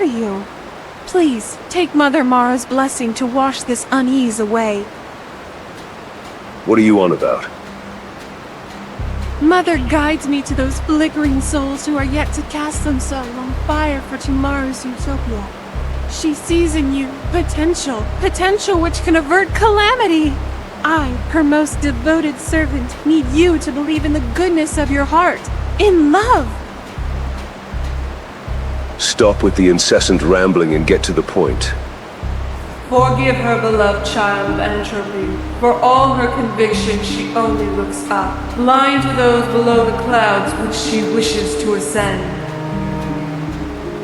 are you? Please, take Mother Mara's blessing to wash this unease away. What are you on about? Mother guides me to those flickering souls who are yet to cast themselves on fire for tomorrow's utopia. She sees in you potential which can avert calamity. I, her most devoted servant, need you to believe in the goodness of your heart, in love. Stop with the incessant rambling and get to the point. Forgive her, beloved child of entropy. For all her convictions, she only looks up, blind to those below the clouds which she wishes to ascend.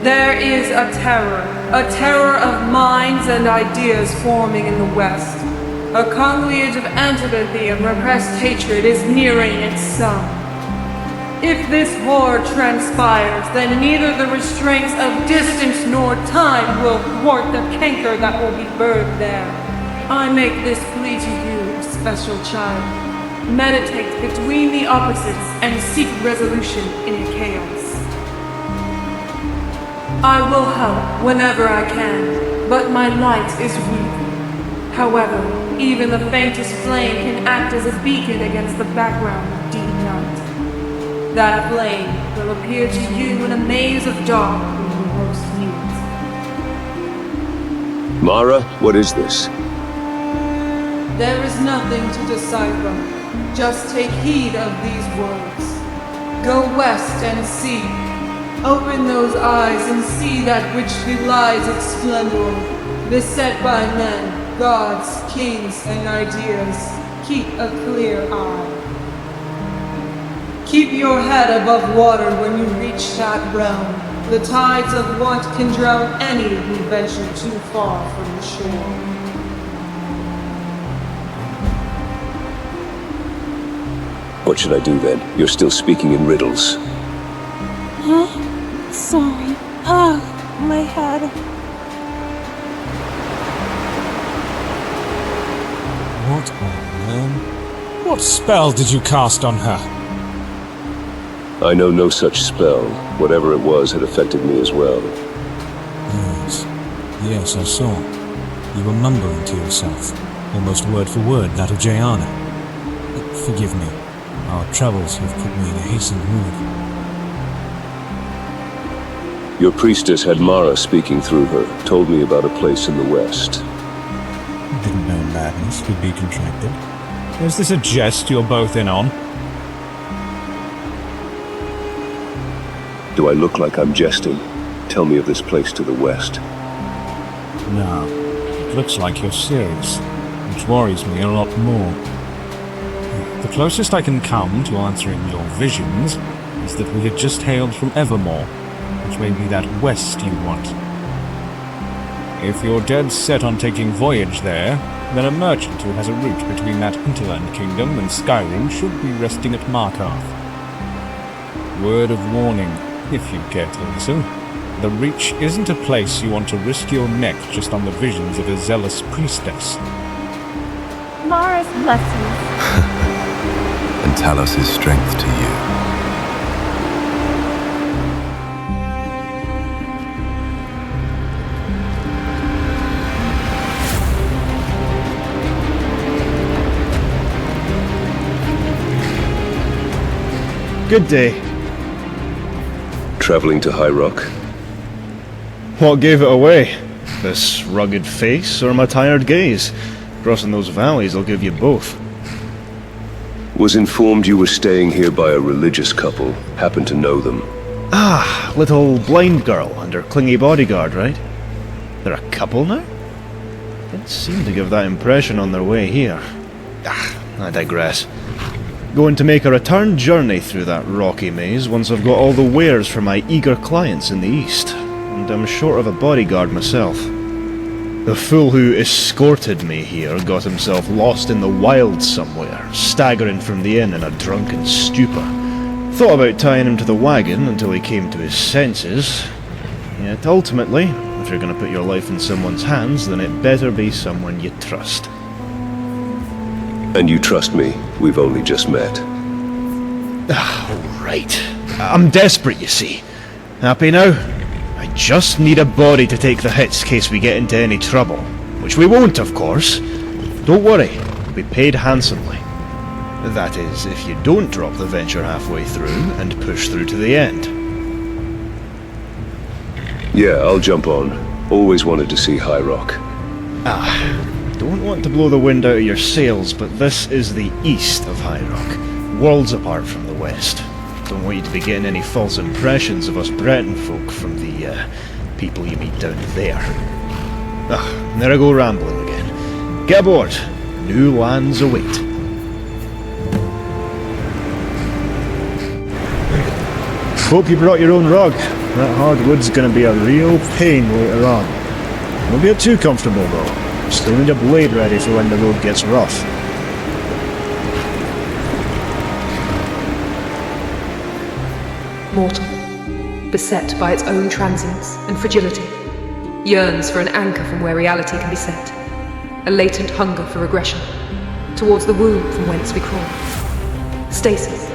There is a terror of minds and ideas forming in the West. A conclave of antipathy and repressed hatred is nearing its sum. If this horde transpires, then neither the restraints of distance nor time will thwart the canker that will be birthed there. I make this plea to you, special child. Meditate between the opposites and seek resolution in chaos. I will help whenever I can, but my light is weak. However, even the faintest flame can act as a beacon against the background of deep night. That flame will appear to you in a maze of dark when you most need it. Mara, what is this? There is nothing to decipher. Just take heed of these words. Go west and see. Open those eyes and see that which belies its splendor. Beset by men, gods, kings, and ideas. Keep a clear eye. Keep your head above water when you reach that realm. The tides of want can drown any who venture too far from the shore. What should I do then? You're still speaking in riddles. Huh? Sorry. My head. What on earth? What spell did you cast on her? I know no such spell. Whatever it was had affected me as well. Yes, I saw. You were mumbling to yourself, almost word for word that of Jayana. Forgive me. Our travels have put me in a hastened mood. Your priestess had Mara speaking through her, told me about a place in the west. Didn't know madness could be contracted. Is this a jest you're both in on? Do I look like I'm jesting? Tell me of this place to the west. No. It looks like you're serious, which worries me a lot more. The closest I can come to answering your visions is that we had just hailed from Evermore, which may be that west you want. If you're dead set on taking voyage there, then a merchant who has a route between that hinterland kingdom and Skyrim should be resting at Malacath. Word of warning, if you care to listen. The Reach isn't a place you want to risk your neck just on the visions of a zealous priestess. Mara's blessings. And Talos' strength to you. Good day. Traveling to High Rock? What gave it away? This rugged face or my tired gaze? Crossing those valleys will give you both. Was informed you were staying here by a religious couple. Happen to know them. Ah, little blind girl and her clingy bodyguard, right? They're a couple now? Didn't seem to give that impression on their way here. I digress. Going to make a return journey through that rocky maze once I've got all the wares for my eager clients in the east, and I'm short of a bodyguard myself. The fool who escorted me here got himself lost in the wild somewhere, staggering from the inn in a drunken stupor. Thought about tying him to the wagon until he came to his senses. Yet ultimately, if you're going to put your life in someone's hands, then it better be someone you trust. And you trust me? We've only just met. Right. I'm desperate, you see. Happy now? I just need a body to take the hits in case we get into any trouble. Which we won't, of course. Don't worry, you'll be paid handsomely. That is, if you don't drop the venture halfway through and push through to the end. Yeah, I'll jump on. Always wanted to see High Rock. Don't want to blow the wind out of your sails, but this is the east of High Rock, worlds apart from the west. Don't want you to be getting any false impressions of us Breton folk from the people you meet down there. There I go rambling again. Get aboard. New lands await. Hope you brought your own rug. That hardwood's gonna be a real pain later on. Don't get too comfortable though. Still need a blade ready for when the road gets rough. Mortal, beset by its own transience and fragility, yearns for an anchor from where reality can be set, a latent hunger for regression, towards the womb from whence we crawl. Stasis,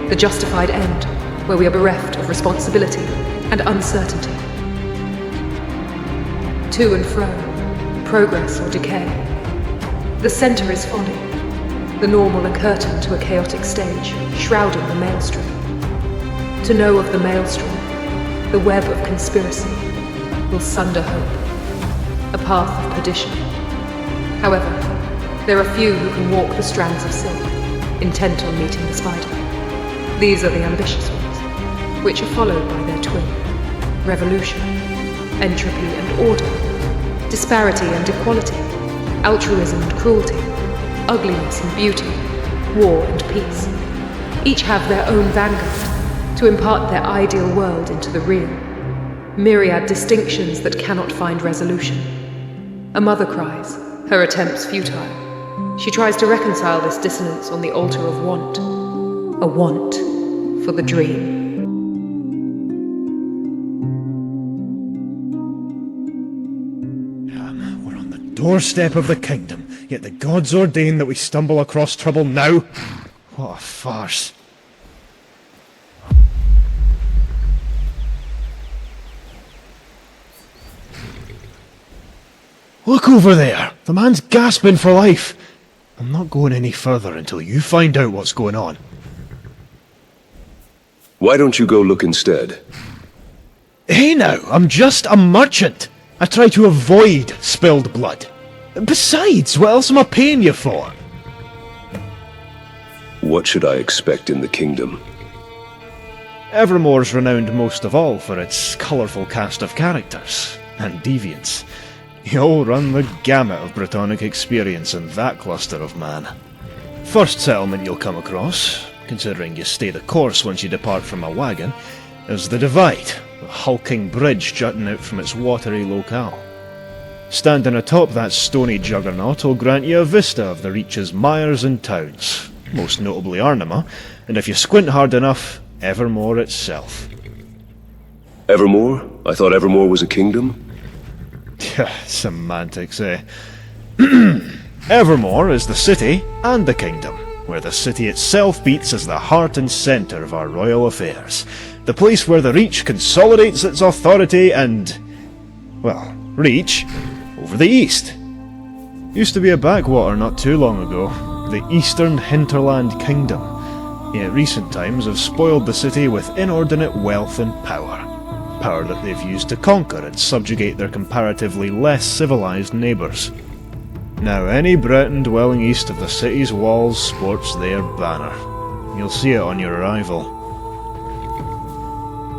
the justified end, where we are bereft of responsibility and uncertainty. To and fro, progress or decay. The center is folly, the normal a curtain to a chaotic stage, shrouding the maelstrom. To know of the maelstrom, the web of conspiracy, will sunder hope, a path of perdition. However, there are few who can walk the strands of silk, intent on meeting the spider. These are the ambitious ones, which are followed by their twin: revolution, entropy and order, disparity and equality, altruism and cruelty, ugliness and beauty, war and peace. Each have their own vanguard, to impart their ideal world into the real. Myriad distinctions that cannot find resolution. A mother cries, her attempts futile. She tries to reconcile this dissonance on the altar of want. A want for the dream. We're on the doorstep of the kingdom, yet the gods ordain that we stumble across trouble now? What a farce. Look over there! The man's gasping for life! I'm not going any further until you find out what's going on. Why don't you go look instead? Hey now, I'm just a merchant! I try to avoid spilled blood. Besides, what else am I paying you for? What should I expect in the kingdom? Evermore's renowned most of all for its colourful cast of characters, and deviants. You'll run the gamut of Brittonic experience in that cluster of man. First settlement you'll come across, considering you stay the course once you depart from a wagon, is the Divide, a hulking bridge jutting out from its watery locale. Standing atop that stony juggernaut will grant you a vista of the Reach's mires and towns, most notably Arnima, and if you squint hard enough, Evermore itself. Evermore? I thought Evermore was a kingdom? Semantics, eh? Evermore is the city and the kingdom, where the city itself beats as the heart and centre of our royal affairs. The place where the Reach consolidates its authority and, well, reach over the east. Used to be a backwater not too long ago, the Eastern Hinterland Kingdom, yet recent times have spoiled the city with inordinate wealth and power. Power that they've used to conquer and subjugate their comparatively less civilized neighbours. Now any Breton dwelling east of the city's walls sports their banner. You'll see it on your arrival.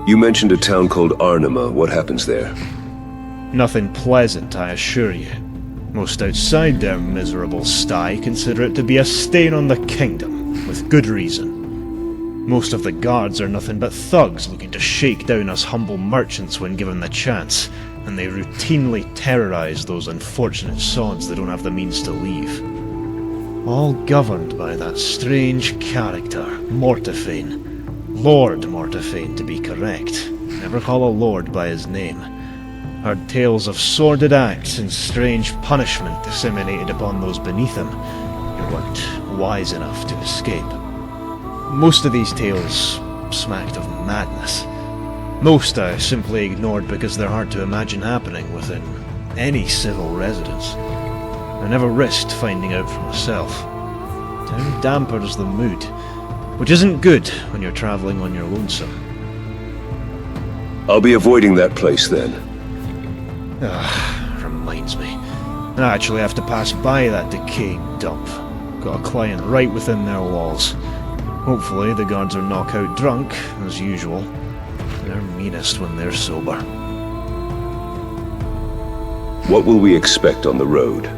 You mentioned a town called Arnima. What happens there? Nothing pleasant, I assure you. Most outside their miserable sty consider it to be a stain on the kingdom, with good reason. Most of the guards are nothing but thugs looking to shake down us humble merchants when given the chance, and they routinely terrorise those unfortunate sods that don't have the means to leave. All governed by that strange character, Mortifayne. Lord Mortifayne, to be correct. Never call a lord by his name. Heard tales of sordid acts and strange punishment disseminated upon those beneath him, who weren't wise enough to escape. Most of these tales smacked of madness. Most I simply ignored because they're hard to imagine happening within any civil residence. I never risked finding out for myself. Town dampers the mood, which isn't good when you're travelling on your lonesome. I'll be avoiding that place then. Reminds me. I actually have to pass by that decaying dump. Got a client right within their walls. Hopefully the guards are knockout drunk, as usual. They're meanest when they're sober. What will we expect on the road?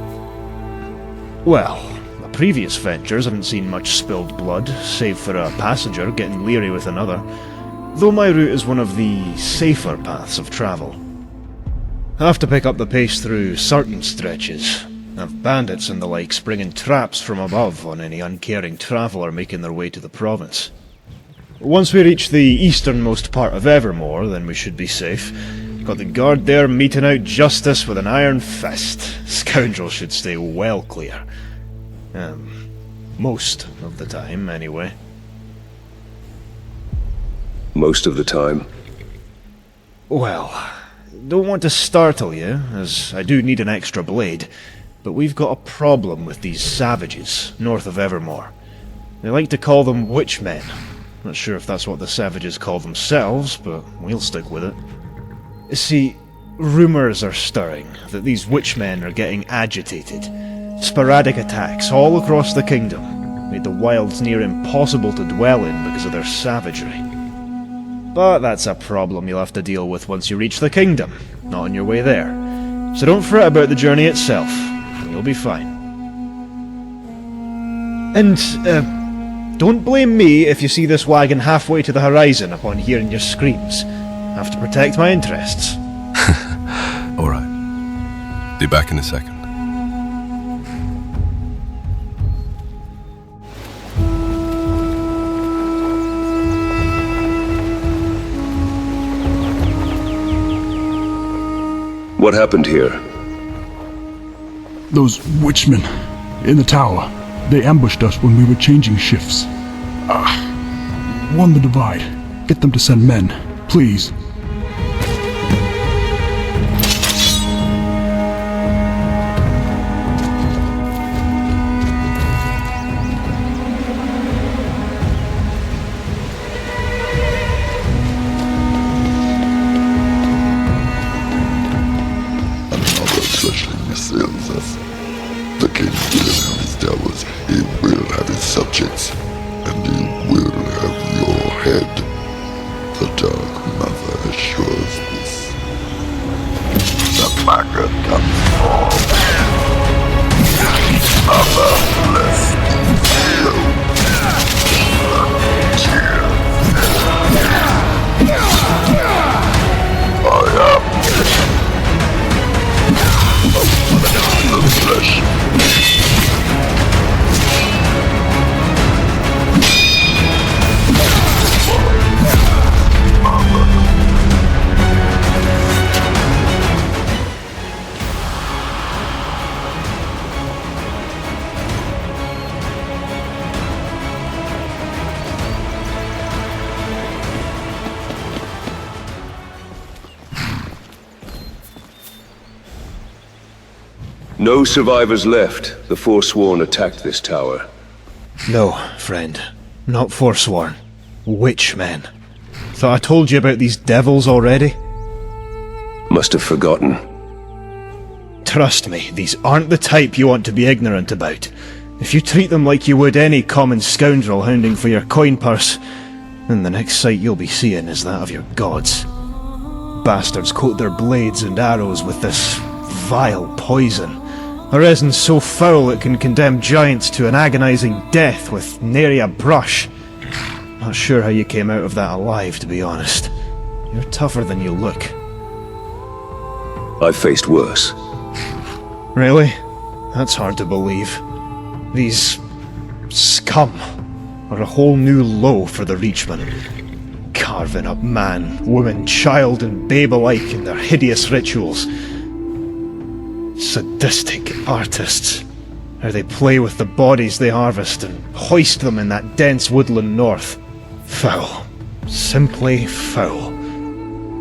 Well, the previous ventures haven't seen much spilled blood, save for a passenger getting leery with another, though my route is one of the safer paths of travel. I have to pick up the pace through certain stretches, of bandits and the like springing traps from above on any uncaring traveller making their way to the province. Once we reach the easternmost part of Evermore, then we should be safe. Got the guard there meting out justice with an iron fist. Scoundrels should stay well clear. Most of the time, anyway. Most of the time? Well, don't want to startle you, as I do need an extra blade, but we've got a problem with these savages north of Evermore. They like to call them Witchmen. Not sure if that's what the savages call themselves, but we'll stick with it. See, rumours are stirring that these Witchmen are getting agitated. Sporadic attacks all across the kingdom made the wilds near impossible to dwell in because of their savagery. But that's a problem you'll have to deal with once you reach the kingdom, not on your way there. So don't fret about the journey itself. You'll be fine. And, don't blame me if you see this wagon halfway to the horizon upon hearing your screams. I have to protect my interests. Alright. Be back in a second. What happened here? Those witchmen in the tower. They ambushed us when we were changing shifts. Won the Divide. Get them to send men, please. Another treachery assails us. The king will have his towers, he will have his subjects, and he will have your head. The Dark Mother assures this. The placard comes forth. Mother bless you. I am the flesh. No survivors left. The Forsworn attacked this tower. No, friend. Not Forsworn. Witchmen. Thought I told you about these devils already? Must have forgotten. Trust me, these aren't the type you want to be ignorant about. If you treat them like you would any common scoundrel hounding for your coin purse, then the next sight you'll be seeing is that of your gods. Bastards coat their blades and arrows with this vile poison. A resin so foul it can condemn giants to an agonizing death with nary a brush. Not sure how you came out of that alive, to be honest. You're tougher than you look. I've faced worse. Really? That's hard to believe. These scum are a whole new low for the Reamonn. Carving up man, woman, child and babe alike in their hideous rituals. Sadistic artists. How they play with the bodies they harvest and hoist them in that dense woodland north. Foul. Simply foul.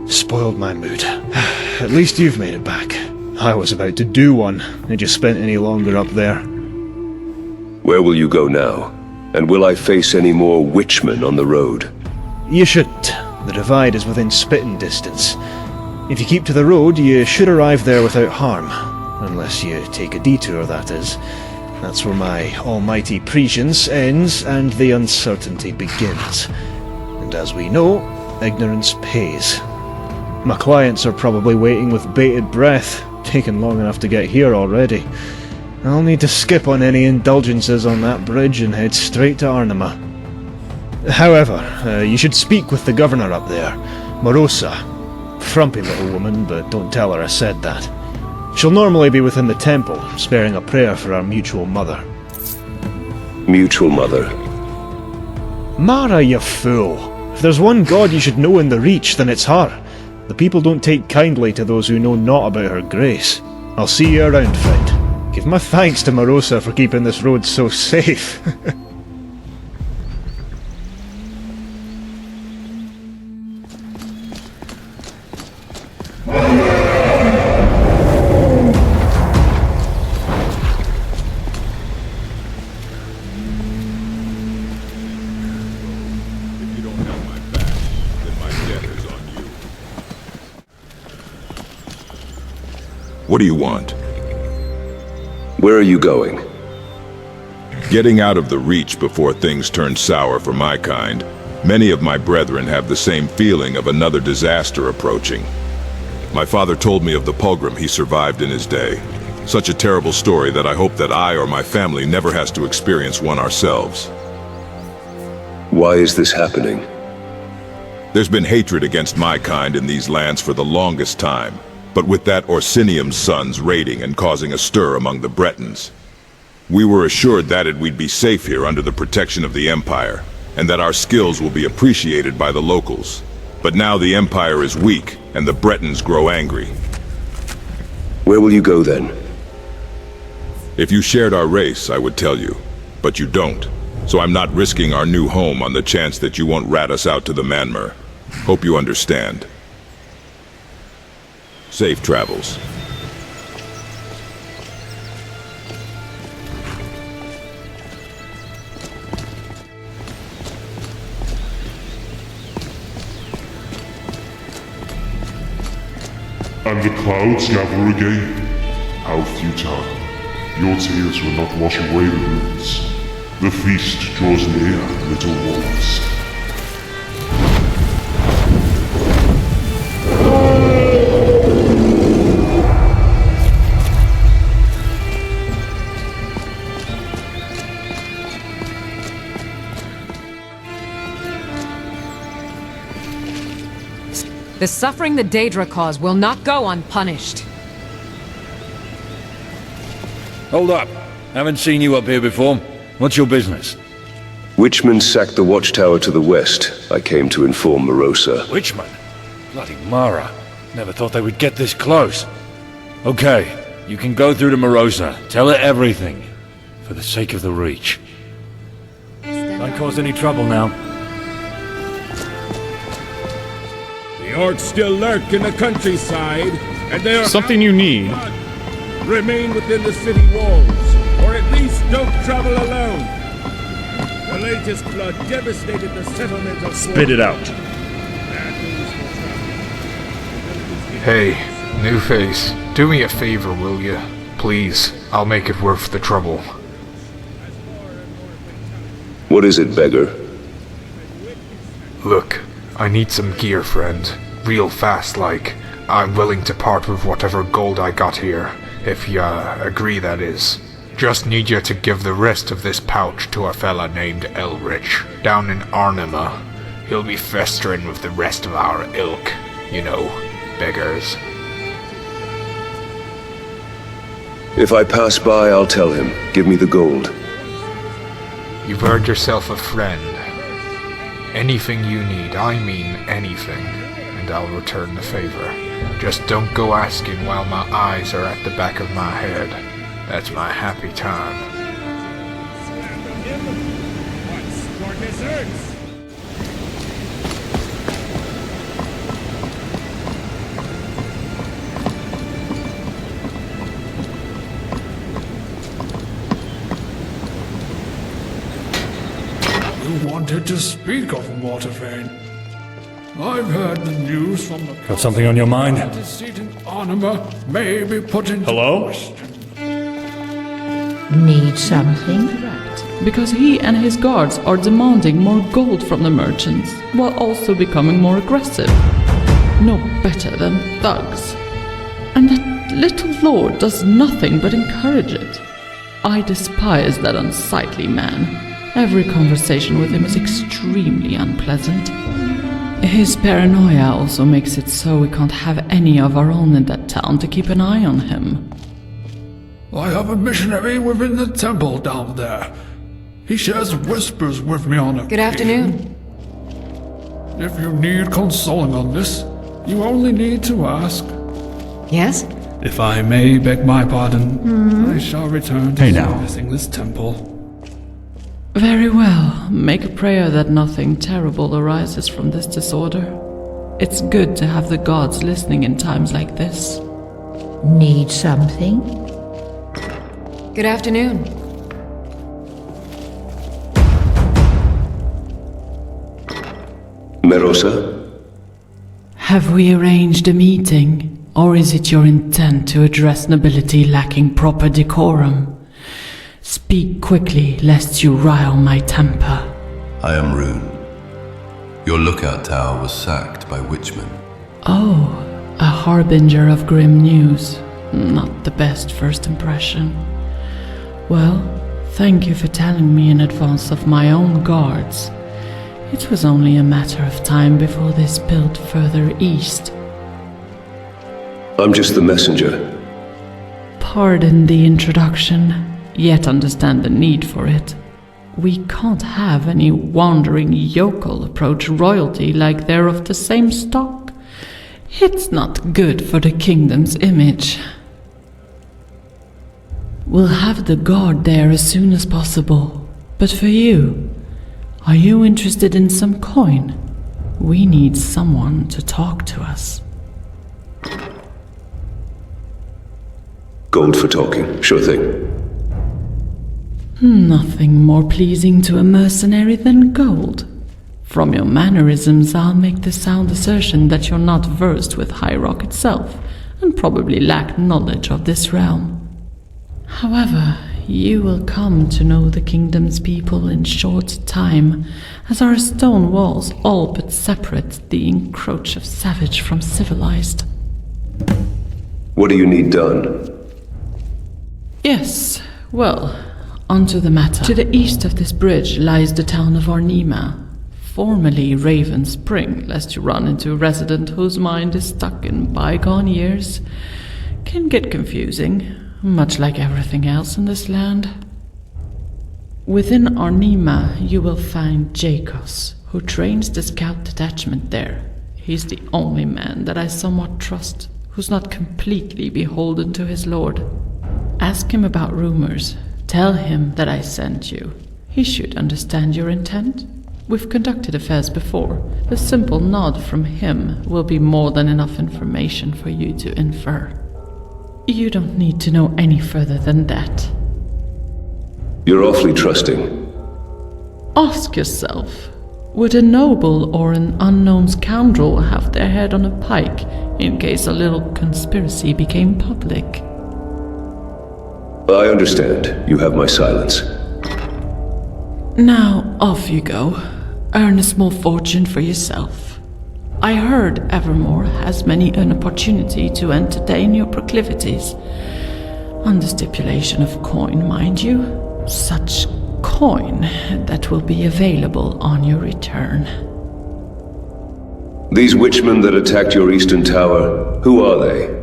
Spoiled my mood. At least you've made it back. I was about to do one, had you spent any longer up there. Where will you go now? And will I face any more witchmen on the road? You shouldn't. The Divide is within spitting distance. If you keep to the road, you should arrive there without harm. Unless you take a detour, that is. That's where my almighty prescience ends and the uncertainty begins. And as we know, ignorance pays. My clients are probably waiting with bated breath, taken long enough to get here already. I'll need to skip on any indulgences on that bridge and head straight to Arnima. However, you should speak with the governor up there, Merosa. Frumpy little woman, but don't tell her I said that. She'll normally be within the temple, sparing a prayer for our mutual mother. Mutual mother? Mara, you fool! If there's one god you should know in the Reach, then it's her. The people don't take kindly to those who know not about her grace. I'll see you around, friend. Give my thanks to Merosa for keeping this road so safe. What do you want? Where are you going? Getting out of the Reach before things turn sour for my kind. Many of my brethren have the same feeling of another disaster approaching. My father told me of the pogrom he survived in his day. Such a terrible story that I hope that I or my family never has to experience one ourselves. Why is this happening? There's been hatred against my kind in these lands for the longest time. But with that Orsinium's sons raiding and causing a stir among the Bretons. We were assured that we'd be safe here under the protection of the Empire, and that our skills will be appreciated by the locals. But now the Empire is weak, and the Bretons grow angry. Where will you go then? If you shared our race, I would tell you. But you don't. So I'm not risking our new home on the chance that you won't rat us out to the Manmer. Hope you understand. Safe travels. And the clouds gather again. How futile. Your tears will not wash away the wounds. The feast draws near, little ones. The suffering the Daedra cause will not go unpunished. Hold up. Haven't seen you up here before. What's your business? Witchmen sacked the watchtower to the west. I came to inform Merosa. Witchmen? Bloody Mara. Never thought they would get this close. Okay, you can go through to Merosa. Tell her everything. For the sake of the Reach. Don't cause any trouble now. The orcs still lurk in the countryside, and they are something you need. Remain within the city walls, or at least don't travel alone. The latest flood devastated the settlement of Spit it out. Hey, new face. Do me a favor, will you? Please, I'll make it worth the trouble. What is it, beggar? Look, I need some gear, friend. Real fast, like. I'm willing to part with whatever gold I got here, if you agree, that is. Just need you to give the rest of this pouch to a fella named Elrich, down in Arnima. He'll be festering with the rest of our ilk. You know, beggars. If I pass by, I'll tell him. Give me the gold. You've earned yourself a friend. Anything you need, I mean anything, and I'll return the favor. Just don't go asking while my eyes are at the back of my head. That's my happy time. wanted to speak of Mortifayne. I've heard the news from the... Got something on your mind? ...the seat in Arnima may be put into question. Need something? Because he and his guards are demanding more gold from the merchants, while also becoming more aggressive. No better than thugs. And that little lord does nothing but encourage it. I despise that unsightly man. Every conversation with him is extremely unpleasant. His paranoia also makes it so we can't have any of our own in that town to keep an eye on him. I have a missionary within the temple down there. He shares whispers with me on occasion. Good afternoon. If you need consoling on this, you only need to ask. Yes? If I may beg my pardon, I shall return to servicing this temple. Very well. Make a prayer that nothing terrible arises from this disorder. It's good to have the gods listening in times like this. Need something? Good afternoon. Merosa? Have we arranged a meeting? Or is it your intent to address nobility lacking proper decorum? Speak quickly, lest you rile my temper. I am Rune. Your lookout tower was sacked by Witchmen. Oh, a harbinger of grim news. Not the best first impression. Well, thank you for telling me in advance of my own guards. It was only a matter of time before they spilled further east. I'm just the messenger. Pardon the introduction, yet understand the need for it. We can't have any wandering yokel approach royalty like they're of the same stock. It's not good for the kingdom's image. We'll have the guard there as soon as possible. But for you, are you interested in some coin? We need someone to talk to us. Gold for talking, sure thing. Nothing more pleasing to a mercenary than gold. From your mannerisms, I'll make the sound assertion that you're not versed with High Rock itself, and probably lack knowledge of this realm. However, you will come to know the kingdom's people in short time, as our stone walls all but separate the encroach of savage from civilized. What do you need done? Yes, well, onto the matter. To the east of this bridge lies the town of Arnima, formerly Raven Spring, lest you run into a resident whose mind is stuck in bygone years. Can get confusing, much like everything else in this land. Within Arnima, you will find Jackos, who trains the scout detachment there. He's the only man that I somewhat trust, who's not completely beholden to his lord. Ask him about rumors. Tell him that I sent you. He should understand your intent. We've conducted affairs before. A simple nod from him will be more than enough information for you to infer. You don't need to know any further than that. You're awfully trusting. Ask yourself, would a noble or an unknown scoundrel have their head on a pike in case a little conspiracy became public? I understand. You have my silence. Now, off you go. Earn a small fortune for yourself. I heard Evermore has many an opportunity to entertain your proclivities. On the stipulation of coin, mind you. Such coin that will be available on your return. These witchmen that attacked your eastern tower, who are they?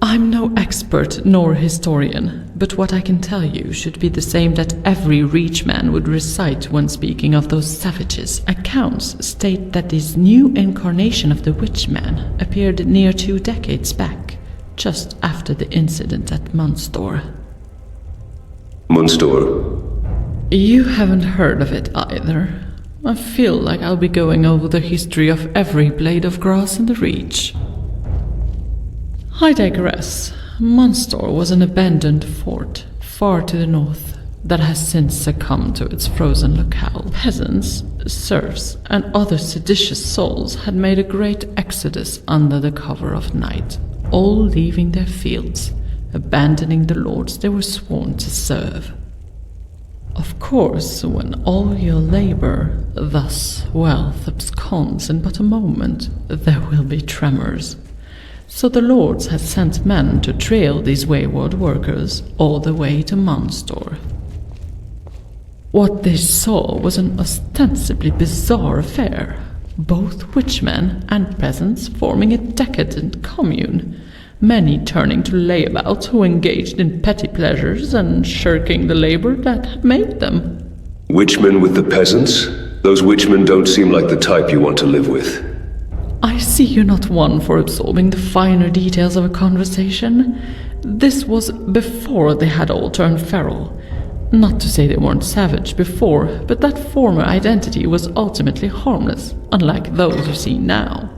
I'm no expert nor historian, but what I can tell you should be the same that every Reachman would recite when speaking of those savages. Accounts state that this new incarnation of the Witchman appeared near 2 decades back, just after the incident at Munstor. Munstor? You haven't heard of it either. I feel like I'll be going over the history of every blade of grass in the Reach. I digress. Munstor was an abandoned fort, far to the north. that has since succumbed to its frozen locale. Peasants, serfs, and other seditious souls had made a great exodus under the cover of night, all leaving their fields, abandoning the lords they were sworn to serve. Of course, when all your labor, thus wealth, absconds in but a moment, there will be tremors. So the lords had sent men to trail these wayward workers all the way to Munster. What they saw was an ostensibly bizarre affair, both witchmen and peasants forming a decadent commune, many turning to layabouts who engaged in petty pleasures and shirking the labor that had made them. Witchmen with the peasants? Those witchmen don't seem like the type you want to live with. I see you're not one for absorbing the finer details of a conversation. This was before they had all turned feral. Not to say they weren't savage before, but that former identity was ultimately harmless, unlike those you see now.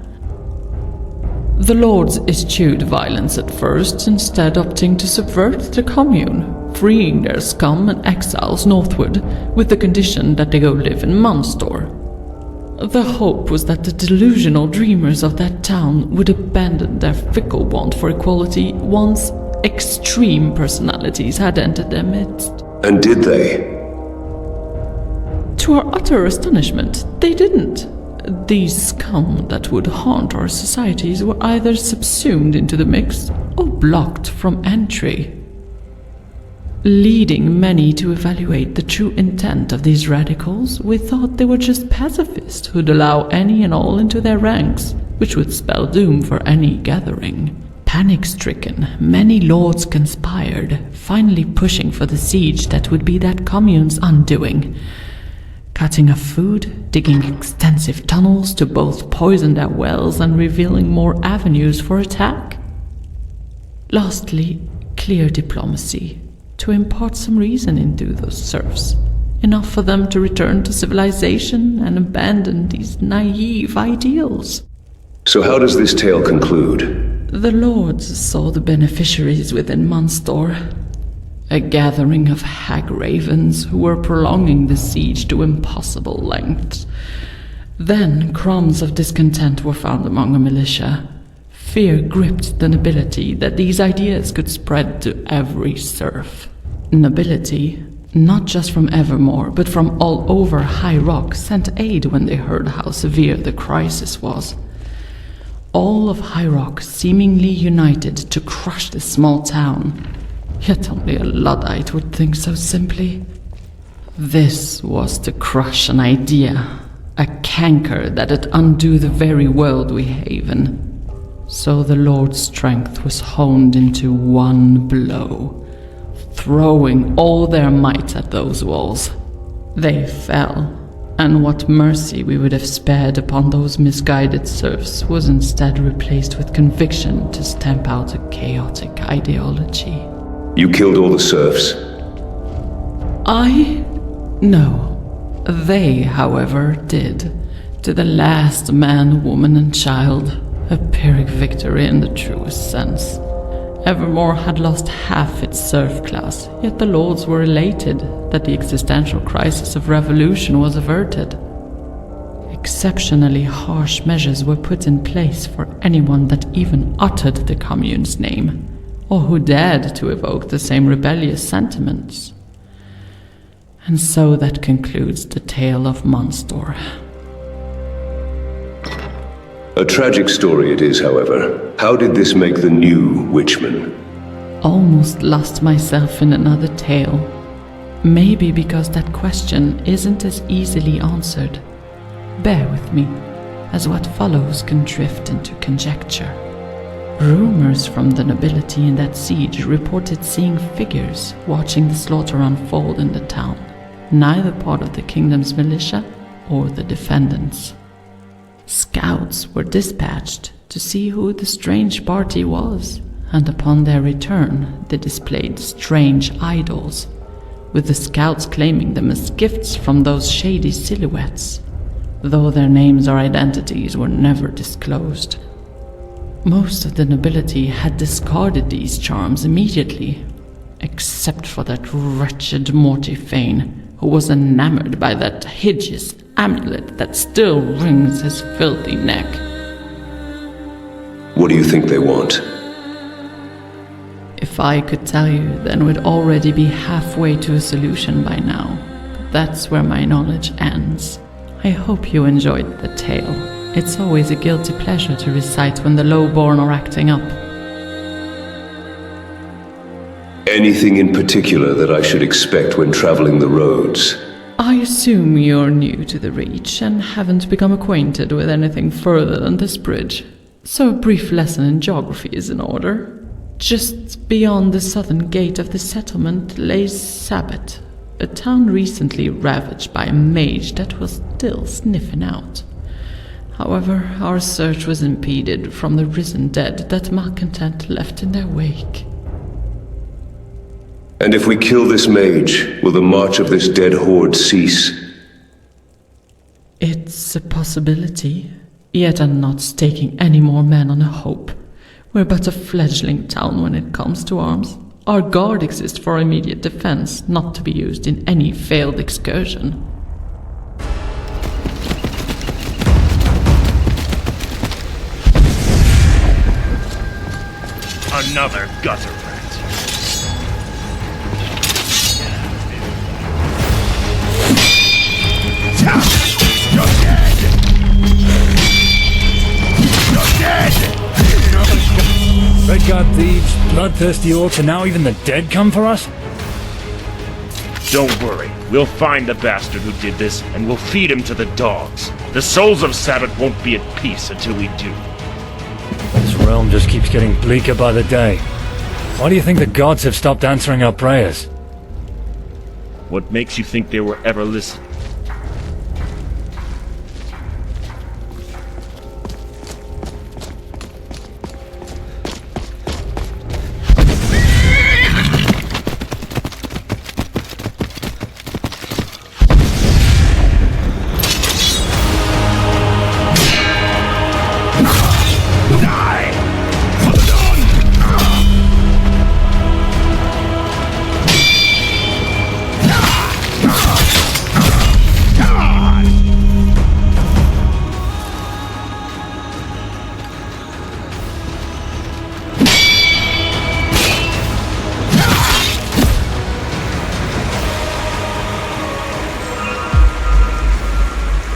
The lords eschewed violence at first, instead opting to subvert the commune, freeing their scum and exiles northward, with the condition that they go live in Munster. The hope was that the delusional dreamers of that town would abandon their fickle want for equality once extreme personalities had entered their midst. And did they? To our utter astonishment, they didn't. These scum that would haunt our societies were either subsumed into the mix or blocked from entry, leading many to evaluate the true intent of these radicals. We thought they were just pacifists who'd allow any and all into their ranks, which would spell doom for any gathering. Panic-stricken, many lords conspired, finally pushing for the siege that would be that commune's undoing. Cutting off food, digging extensive tunnels to both poison their wells and revealing more avenues for attack. Lastly, clear diplomacy, to impart some reason into those serfs, enough for them to return to civilization and abandon these naive ideals. So how does this tale conclude? The lords saw the beneficiaries within Munster, a gathering of hag ravens who were prolonging the siege to impossible lengths. Then crumbs of discontent were found among the militia. Fear gripped the nobility that these ideas could spread to every serf. Nobility, not just from Evermore, but from all over High Rock, sent aid when they heard how severe the crisis was. All of High Rock seemingly united to crush this small town. Yet only a Luddite would think so simply. This was to crush an idea, a canker that'd undo the very world we haven. So the Lord's strength was honed into one blow, throwing all their might at those walls. They fell, and what mercy we would have spared upon those misguided serfs was instead replaced with conviction to stamp out a chaotic ideology. You killed all the serfs? No. They, however, did. To the last man, woman, and child. A Pyrrhic victory in the truest sense. Evermore had lost half its serf class, yet the lords were elated that the existential crisis of revolution was averted. Exceptionally harsh measures were put in place for anyone that even uttered the commune's name, or who dared to evoke the same rebellious sentiments. And so that concludes the tale of Munster. A tragic story it is, however. How did this make the new Witchman? Almost lost myself in another tale. Maybe because that question isn't as easily answered. Bear with me, as what follows can drift into conjecture. Rumors from the nobility in that siege reported seeing figures watching the slaughter unfold in the town, neither part of the kingdom's militia or the defendants. Scouts were dispatched to see who the strange party was, and upon their return they displayed strange idols, with the scouts claiming them as gifts from those shady silhouettes, though their names or identities were never disclosed. Most of the nobility had discarded these charms immediately, except for that wretched Mortifayne, who was enamored by that hideous amulet that still wrings his filthy neck. What do you think they want? If I could tell you, then we'd already be halfway to a solution by now. But that's where my knowledge ends. I hope you enjoyed the tale. It's always a guilty pleasure to recite when the lowborn are acting up. Anything in particular that I should expect when traveling the roads? I assume you're new to the Reach and haven't become acquainted with anything further than this bridge. So a brief lesson in geography is in order. Just beyond the southern gate of the settlement lays Sabbath, a town recently ravaged by a mage that was still sniffing out. However, our search was impeded from the risen dead that malcontent left in their wake. And if we kill this mage, will the march of this dead horde cease? It's a possibility, yet I'm not staking any more men on a hope. We're but a fledgling town when it comes to arms. Our guard exists for immediate defense, not to be used in any failed excursion. Another gutter rat. You're dead! You're dead! Redguard thieves, bloodthirsty orcs, and now even the dead come for us? Don't worry, we'll find the bastard who did this, and we'll feed him to the dogs. The souls of Sabbath won't be at peace until we do. This realm just keeps getting bleaker by the day. Why do you think the gods have stopped answering our prayers? What makes you think they were ever listening?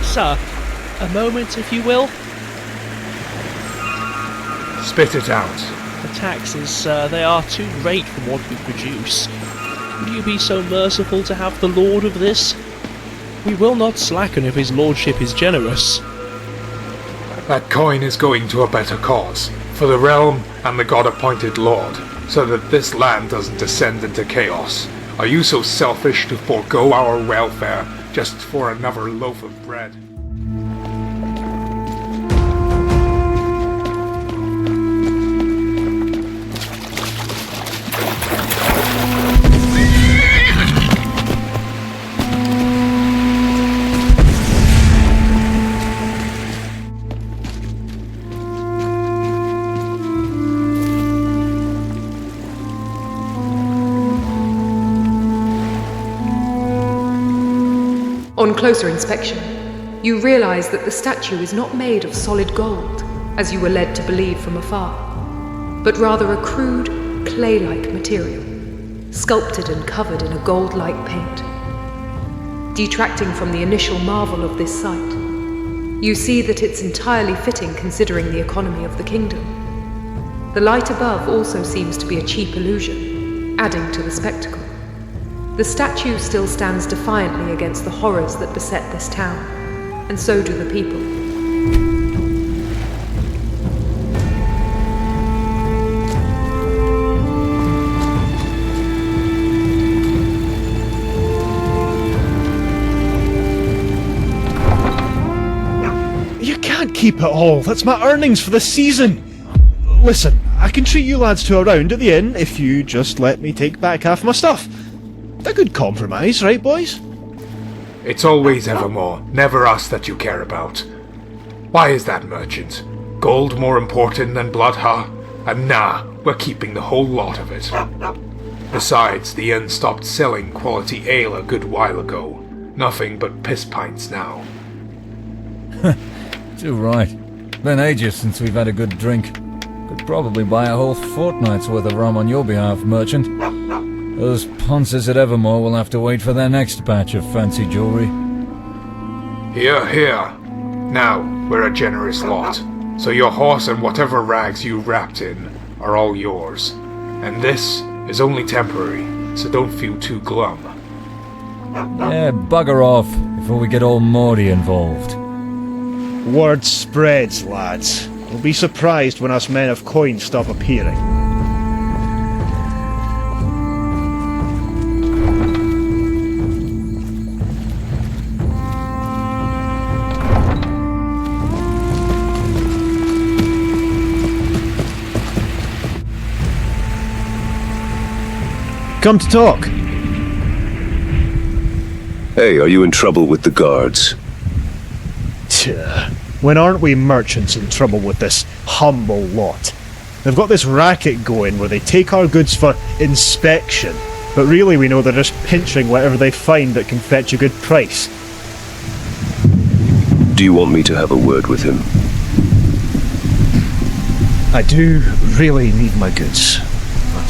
Sir, a moment, if you will. Spit it out. The taxes, sir, they are too great for what we produce. Would you be so merciful to have the lord of this? We will not slacken if his lordship is generous. That coin is going to a better cause, for the realm and the god-appointed lord, so that this land doesn't descend into chaos. Are you so selfish to forego our welfare just for another loaf of bread? On closer inspection, you realize that the statue is not made of solid gold, as you were led to believe from afar, but rather a crude, clay-like material, sculpted and covered in a gold-like paint. Detracting from the initial marvel of this sight, you see that it's entirely fitting considering the economy of the kingdom. The light above also seems to be a cheap illusion, adding to the spectacle. The statue still stands defiantly against the horrors that beset this town, and so do the people. You can't keep it all. That's my earnings for the season. Listen, I can treat you lads to a round at the inn if you just let me take back half my stuff. A good compromise, right, boys? It's always Evermore, never us that you care about. Why is that, merchant? Gold more important than blood, huh? And nah, we're keeping the whole lot of it. Besides, the inn stopped selling quality ale a good while ago. Nothing but piss pints now. Too right. Been ages since we've had a good drink. Could probably buy a whole fortnight's worth of rum on your behalf, merchant. Those ponces at Evermore will have to wait for their next batch of fancy jewelry. Here, here. Now, we're a generous lot. So your horse and whatever rags you wrapped in are all yours. And this is only temporary, so don't feel too glum. Yeah, bugger off before we get all Morty involved. Word spreads, lads. You'll be surprised when us men of coin stop appearing. Come to talk. Hey, are you in trouble with the guards? When aren't we merchants in trouble with this humble lot? They've got this racket going where they take our goods for inspection, but really we know they're just pinching whatever they find that can fetch a good price. Do you want me to have a word with him? I do really need my goods.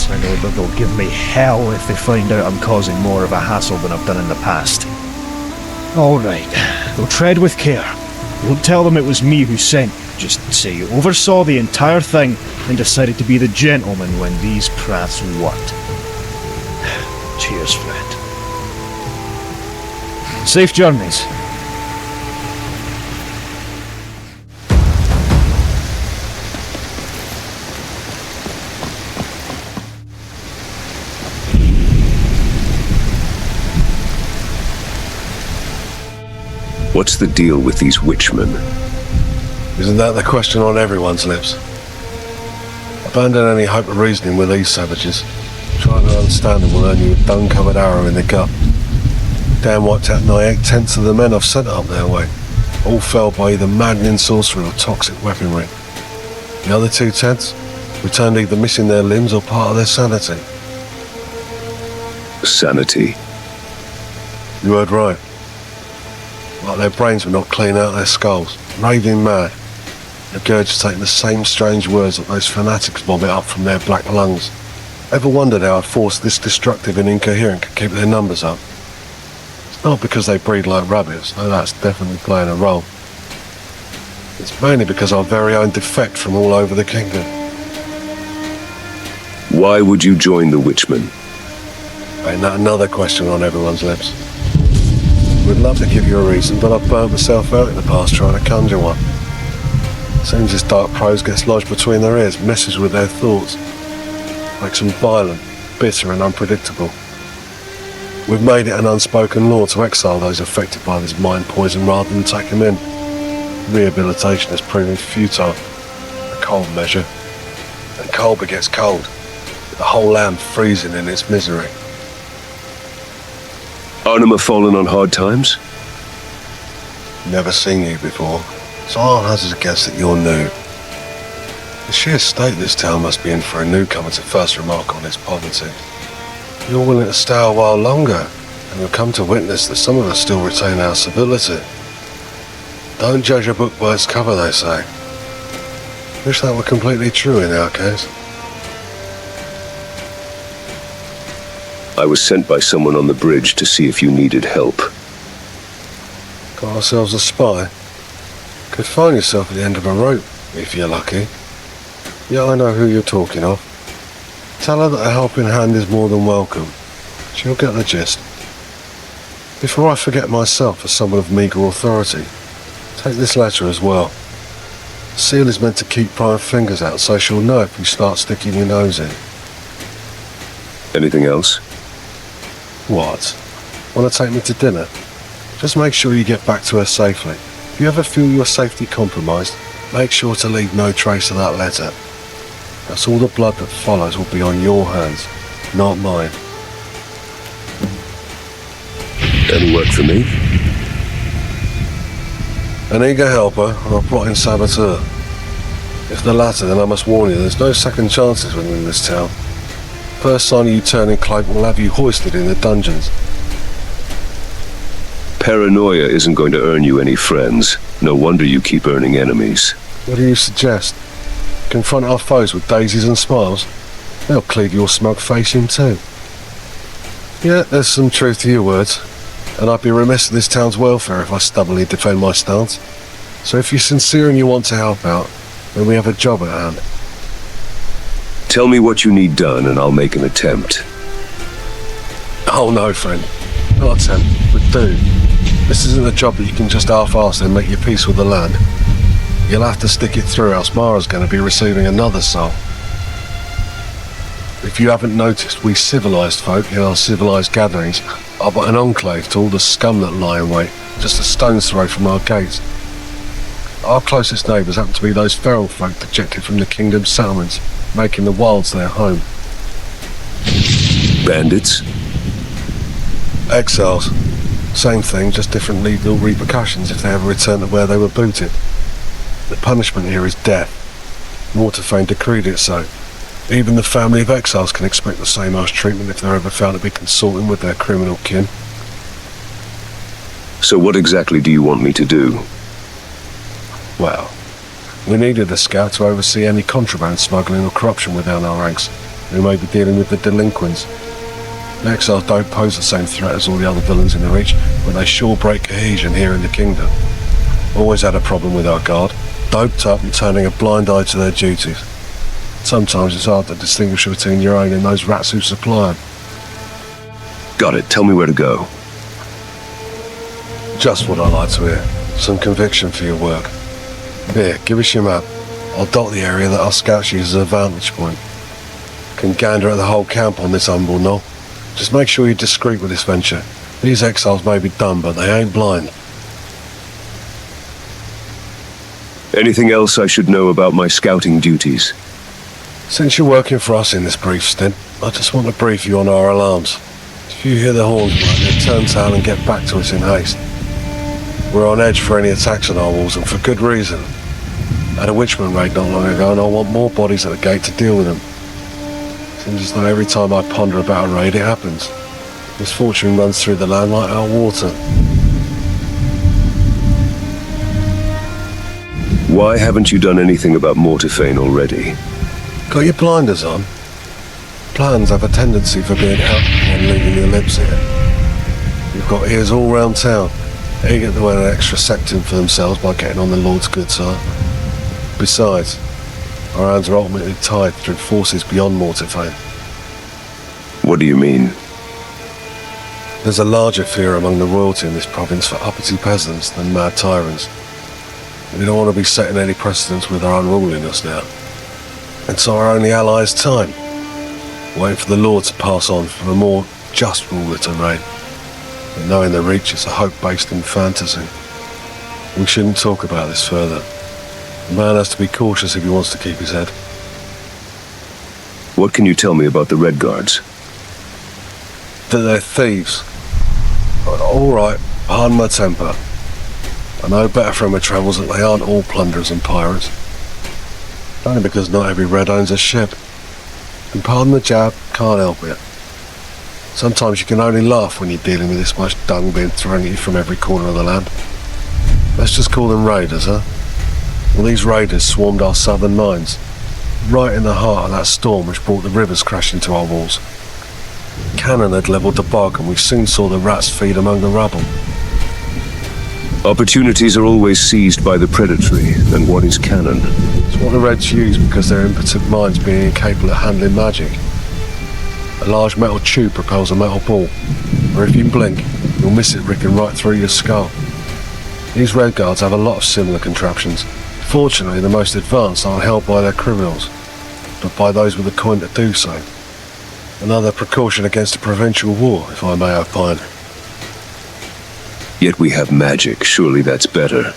I know that they'll give me hell if they find out I'm causing more of a hassle than I've done in the past. Alright, they'll tread with care. Don't tell them it was me who sent you. Just say you oversaw the entire thing and decided to be the gentleman when these praths worked. Cheers, friend. Safe journeys. What's the deal with these witchmen? Isn't that the question on everyone's lips? Abandon any hope of reasoning with these savages. Trying to understand them will earn you a dung-covered arrow in the gut. Dan wiped out nigh 8/10 of the men I've sent up their way. All fell by either maddening sorcery or toxic weaponry. The other 2/10 returned either missing their limbs or part of their sanity. Sanity? You heard right. Like their brains were not clean out of their skulls, raving mad, regurgitating the same strange words that those fanatics vomit up from their black lungs. Ever wondered how a force this destructive and incoherent could keep their numbers up? It's not because they breed like rabbits, though that's definitely playing a role. It's mainly because our very own defect from all over the kingdom. Why would you join the Witchmen? Ain't that another question on everyone's lips? Would love to give you a reason, but I've burnt myself out in the past trying to conjure one. Seems this dark prose gets lodged between their ears, messes with their thoughts, makes them violent, bitter and unpredictable. We've made it an unspoken law to exile those affected by this mind poison rather than take them in. Rehabilitation has proven futile, a cold measure, and cold begets cold, the whole land freezing in its misery. Arnima fallen on hard times? Never seen you before, so I'll hazard a guess that you're new. The sheer state this town must be in for a newcomer to first remark on its poverty. You're willing to stay a while longer, and you'll come to witness that some of us still retain our civility. Don't judge a book by its cover, they say. Wish that were completely true in our case. I was sent by someone on the bridge to see if you needed help. Got ourselves a spy. Could find yourself at the end of a rope, if you're lucky. Yeah, I know who you're talking of. Tell her that a helping hand is more than welcome. She'll get the gist. Before I forget myself as someone of meagre authority, take this letter as well. The seal is meant to keep prying fingers out, so she'll know if you start sticking your nose in. Anything else? What? Want to take me to dinner? Just make sure you get back to her safely. If you ever feel your safety compromised, make sure to leave no trace of that letter. That's all the blood that follows will be on your hands, not mine. Any work for me? An eager helper or a plotting saboteur? If the latter, then I must warn you, there's no second chances within this town. First sign of you turning cloak, we'll have you hoisted in the dungeons. Paranoia isn't going to earn you any friends. No wonder you keep earning enemies. What do you suggest? Confront our foes with daisies and smiles? They'll cleave your smug face in too. Yeah, there's some truth to your words, and I'd be remiss in this town's welfare if I stubbornly defend my stance. So if you're sincere and you want to help out, then we have a job at hand. Tell me what you need done and I'll make an attempt. Oh no, friend. Not attempt, but do. This isn't a job that you can just half-arse and make your peace with the land. You'll have to stick it through, else Mara's going to be receiving another soul. If you haven't noticed, we civilized folk in our civilized gatherings are but an enclave to all the scum that lie in wait, just a stone's throw from our gates. Our closest neighbours happen to be those feral folk dejected from the kingdom's settlements, making the wilds their home. Bandits? Exiles. Same thing, just different legal repercussions if they ever return to where they were booted. The punishment here is death. Mortifayne decreed it so. Even the family of exiles can expect the same harsh treatment if they're ever found to be consorting with their criminal kin. So what exactly do you want me to do? Well, we needed a scout to oversee any contraband smuggling or corruption within our ranks, who may be dealing with the delinquents. The exiles don't pose the same threat as all the other villains in the Reach, but they sure break cohesion here in the kingdom. Always had a problem with our guard, doped up and turning a blind eye to their duties. Sometimes it's hard to distinguish between your own and those rats who supply them. Got it. Tell me where to go. Just what I like to hear. Some conviction for your work. Here, give us your map. I'll dot the area that our scouts use as a vantage point. Can gander at the whole camp on this humble knoll. Just make sure you're discreet with this venture. These exiles may be dumb, but they ain't blind. Anything else I should know about my scouting duties? Since you're working for us in this brief stint, I just want to brief you on our alarms. If you hear the horns blowing, then turn tail and get back to us in haste. We're on edge for any attacks on our walls, and for good reason. Had a Witchman raid not long ago, and I want more bodies at the gate to deal with them. Seems as though every time I ponder about a raid, it happens. Misfortune runs through the land like our water. Why haven't you done anything about Mortifayne already? Got your blinders on? Plans have a tendency for being out and leaving your lips here. You've got ears all round town, eager to earn an extra septim for themselves by getting on the Lord's good side. Besides, our hands are ultimately tied through forces beyond Mortifayne. What do you mean? There's a larger fear among the royalty in this province for uppity peasants than mad tyrants. We don't want to be setting any precedents with our unruliness now. And so our only ally is time. Waiting for the Lord to pass on for a more just ruler to reign. But knowing the Reach is a hope based in fantasy. We shouldn't talk about this further. The man has to be cautious if he wants to keep his head. What can you tell me about the Red Guards? That they're thieves. Alright, pardon my temper. I know better from my travels that they aren't all plunderers and pirates. Only because not every Red owns a ship. And pardon the jab, can't help it. Sometimes you can only laugh when you're dealing with this much dung being thrown at you from every corner of the land. Let's just call them raiders, huh? Well, these raiders swarmed our southern mines, right in the heart of that storm which brought the rivers crashing to our walls. Cannon had levelled the bog, and we soon saw the rats feed among the rubble. Opportunities are always seized by the predatory, and what is cannon? It's what the Reds use because their impotent minds being incapable of handling magic. A large metal tube propels a metal ball, or if you blink, you'll miss it ricking right through your skull. These Red Guards have a lot of similar contraptions. Fortunately, the most advanced aren't held by their criminals, but by those with the coin to do so. Another precaution against a provincial war, if I may opine. Yet we have magic. Surely that's better.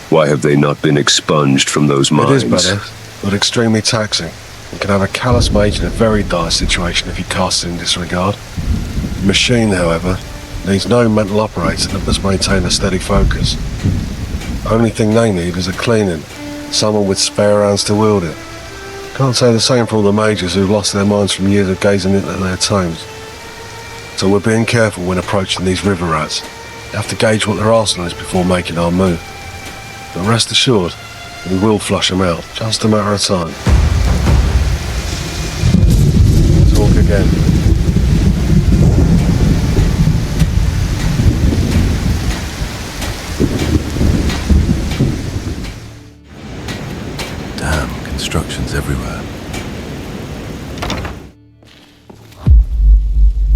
Why have they not been expunged from those mines? It is better, but extremely taxing. You can have a callous mage in a very dire situation if you cast it in disregard. The machine, however, needs no mental operator that must maintain a steady focus. Only thing they need is a cleaning, someone with spare hands to wield it. Can't say the same for all the mages who lost their minds from years of gazing into their tomes. So we're being careful when approaching these river rats. You have to gauge what their arsenal is before making our move. But rest assured, we will flush them out, just a matter of time. Talk again. Damn, construction's everywhere.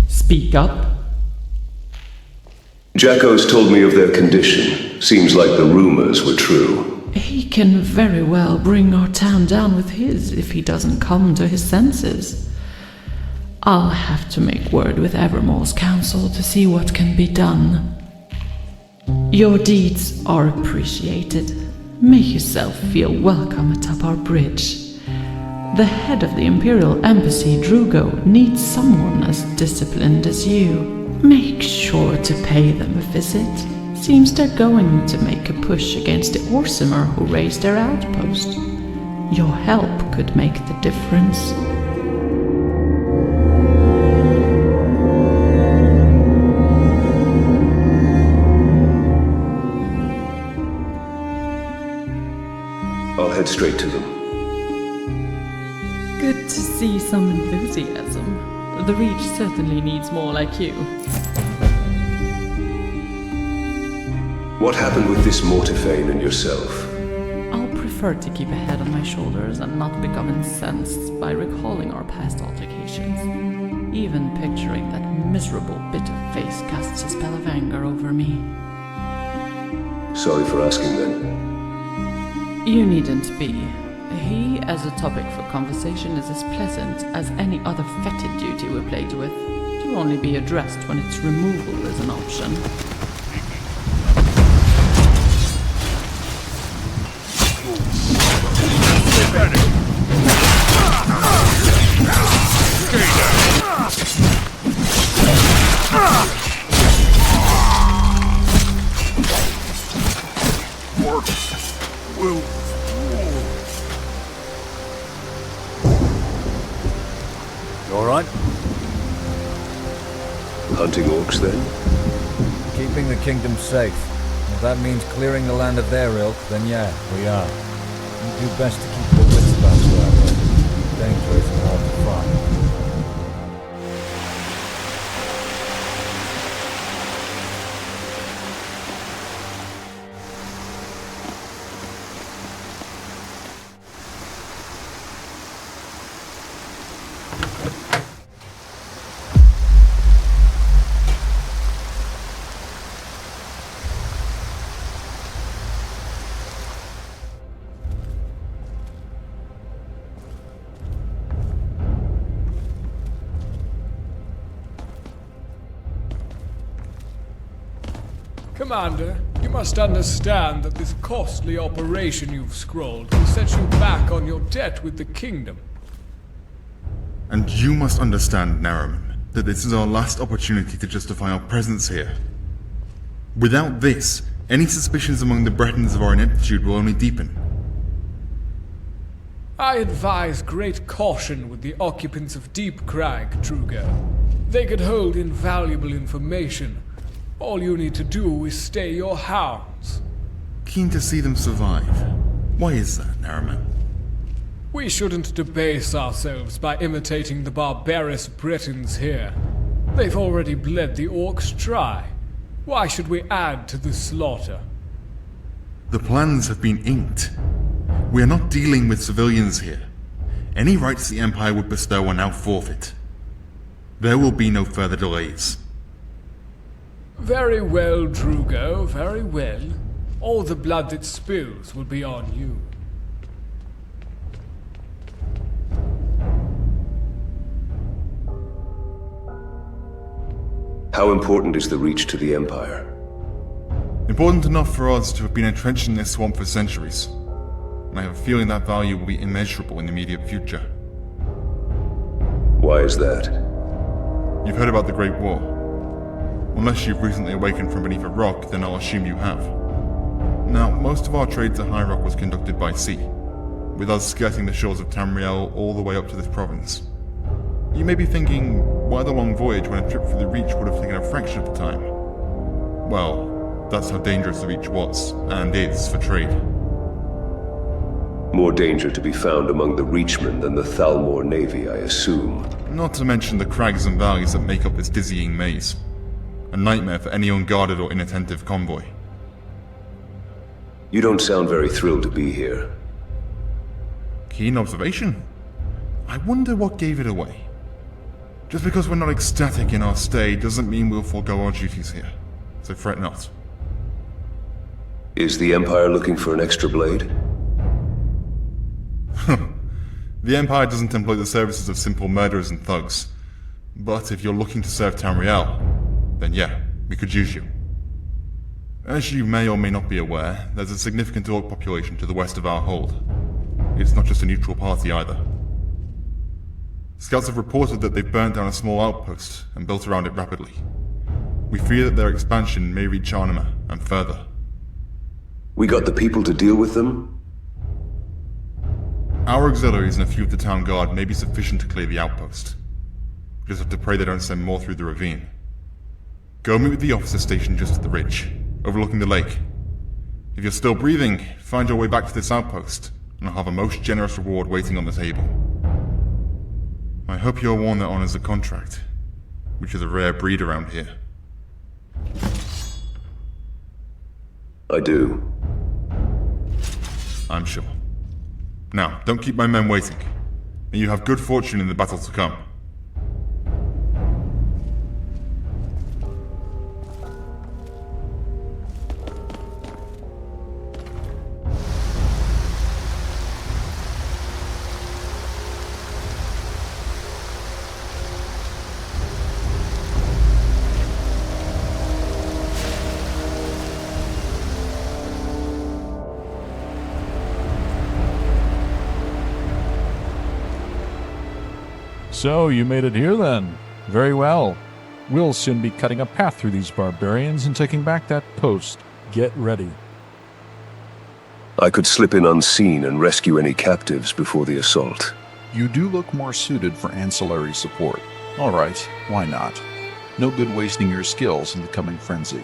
Speak up. Jackos told me of their condition. Seems like the rumors were true. He can very well bring our town down with his if he doesn't come to his senses. I'll have to make word with Evermore's council to see what can be done. Your deeds are appreciated. Make yourself feel welcome atop our bridge. The head of the Imperial Embassy, Drugo, needs someone as disciplined as you. Make sure to pay them a visit. Seems they're going to make a push against the Orsimer who raised their outpost. Your help could make the difference. I'll head straight to them. Good to see some enthusiasm. The Reach certainly needs more like you. What happened with this Mortifayne and yourself? I'll prefer to keep a head on my shoulders and not become incensed by recalling our past altercations. Even picturing that miserable, bitter face casts a spell of anger over me. Sorry for asking then. You needn't be. He, as a topic for conversation, is as pleasant as any other fetid duty we're plagued with, to only be addressed when its removal is an option. Hunting orcs, then? Keeping the kingdom safe. If that means clearing the land of their ilk, then yeah, we are. You do best to keep your wits about you out there. It's dangerous and hard to find. Commander, you must understand that this costly operation you've scrolled will set you back on your debt with the kingdom. And you must understand, Reamonn, that this is our last opportunity to justify our presence here. Without this, any suspicions among the Bretons of our ineptitude will only deepen. I advise great caution with the occupants of Deep Crag, Drugo. They could hold invaluable information. All you need to do is stay your hounds. Keen to see them survive. Why is that, Reamonn? We shouldn't debase ourselves by imitating the barbarous Bretons here. They've already bled the orcs dry. Why should we add to the slaughter? The plans have been inked. We are not dealing with civilians here. Any rights the Empire would bestow are now forfeit. There will be no further delays. Very well, Drugo, very well. All the blood that spills will be on you. How important is the reach to the Empire? Important enough for us to have been entrenched in this swamp for centuries. And I have a feeling that value will be immeasurable in the immediate future. Why is that? You've heard about the Great War. Unless you've recently awakened from beneath a rock, then I'll assume you have. Now, most of our trades at High Rock was conducted by sea. with us skirting the shores of Tamriel all the way up to this province. You may be thinking, why the long voyage when a trip through the Reach would have taken a fraction of the time? Well, that's how dangerous the Reach was, and is, for trade. More danger to be found among the Reachmen than the Thalmor Navy, I assume. Not to mention the crags and valleys that make up this dizzying maze. A nightmare for any unguarded or inattentive convoy. You don't sound very thrilled to be here. Keen observation. I wonder what gave it away. Just because we're not ecstatic in our stay doesn't mean we'll forego our duties here, so fret not. Is the Empire looking for an extra blade? The Empire doesn't employ the services of simple murderers and thugs. But if you're looking to serve Tamriel, then yeah, we could use you. As you may or may not be aware, there's a significant orc population to the west of our hold. It's not just a neutral party either. Scouts have reported that they've burnt down a small outpost and built around it rapidly. We fear that their expansion may reach Arnima and further. We got the people to deal with them? Our auxiliaries and a few of the town guard may be sufficient to clear the outpost. We just have to pray they don't send more through the ravine. Go meet with the officer station just at the ridge, overlooking the lake. If you're still breathing, find your way back to this outpost, and I'll have a most generous reward waiting on the table. I hope you're one that honors the contract, which is a rare breed around here. I do. I'm sure. Now, don't keep my men waiting. May you have good fortune in the battle to come. So, you made it here then. Very well. We'll soon be cutting a path through these barbarians and taking back that post. Get ready. I could slip in unseen and rescue any captives before the assault. You do look more suited for ancillary support. All right, why not? No good wasting your skills in the coming frenzy.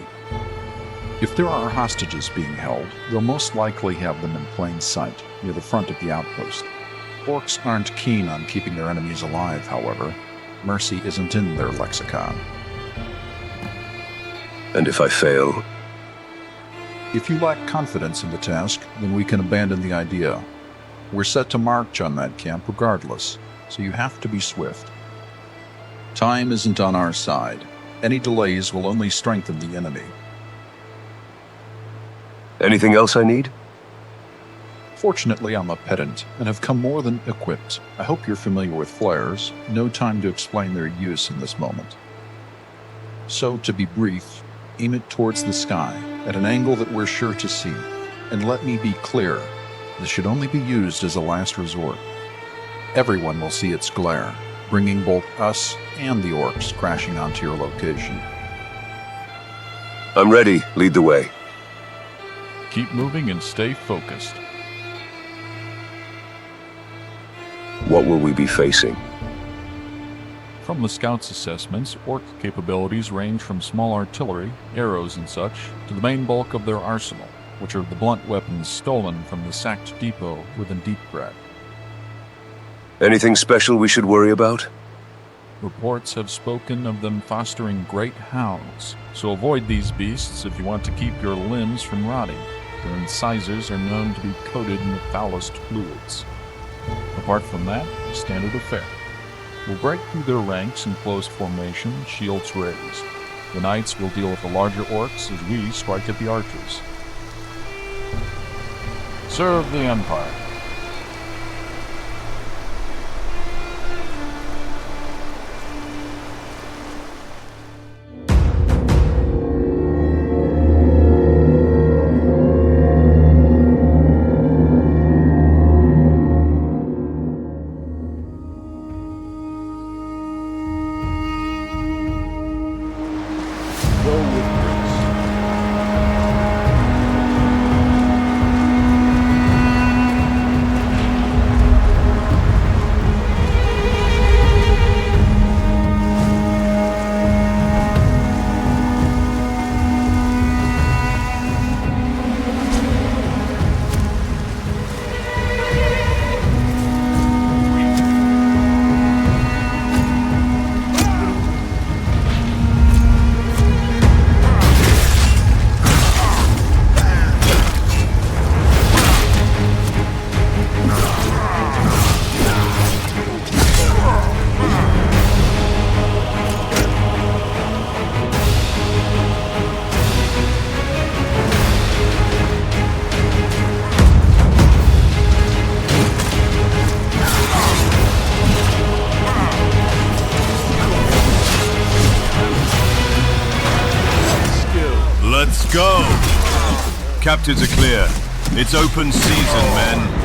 If there are hostages being held, they'll most likely have them in plain sight, near the front of the outpost. Orcs aren't keen on keeping their enemies alive, however. Mercy isn't in their lexicon. And if I fail? If you lack confidence in the task, then we can abandon the idea. We're set to march on that camp regardless, so you have to be swift. Time isn't on our side. Any delays will only strengthen the enemy. Anything else I need? Fortunately, I'm a pedant, and have come more than equipped. I hope you're familiar with flares. No time to explain their use in this moment. So, to be brief, aim it towards the sky, at an angle that we're sure to see. And let me be clear, this should only be used as a last resort. Everyone will see its glare, bringing both us and the orcs crashing onto your location. I'm ready. Lead the way. Keep moving and stay focused. What will we be facing? From the scouts' assessments, orc capabilities range from small artillery, arrows and such, to the main bulk of their arsenal, which are the blunt weapons stolen from the sacked depot within Deepcrack. Anything special we should worry about? Reports have spoken of them fostering great hounds, so avoid these beasts if you want to keep your limbs from rotting. Their incisors are known to be coated in the foulest fluids. Apart from that, standard affair. We'll break through their ranks in close formation, shields raised. The knights will deal with the larger orcs as we strike at the archers. Serve the Empire. go! Captives are clear. It's open season, men.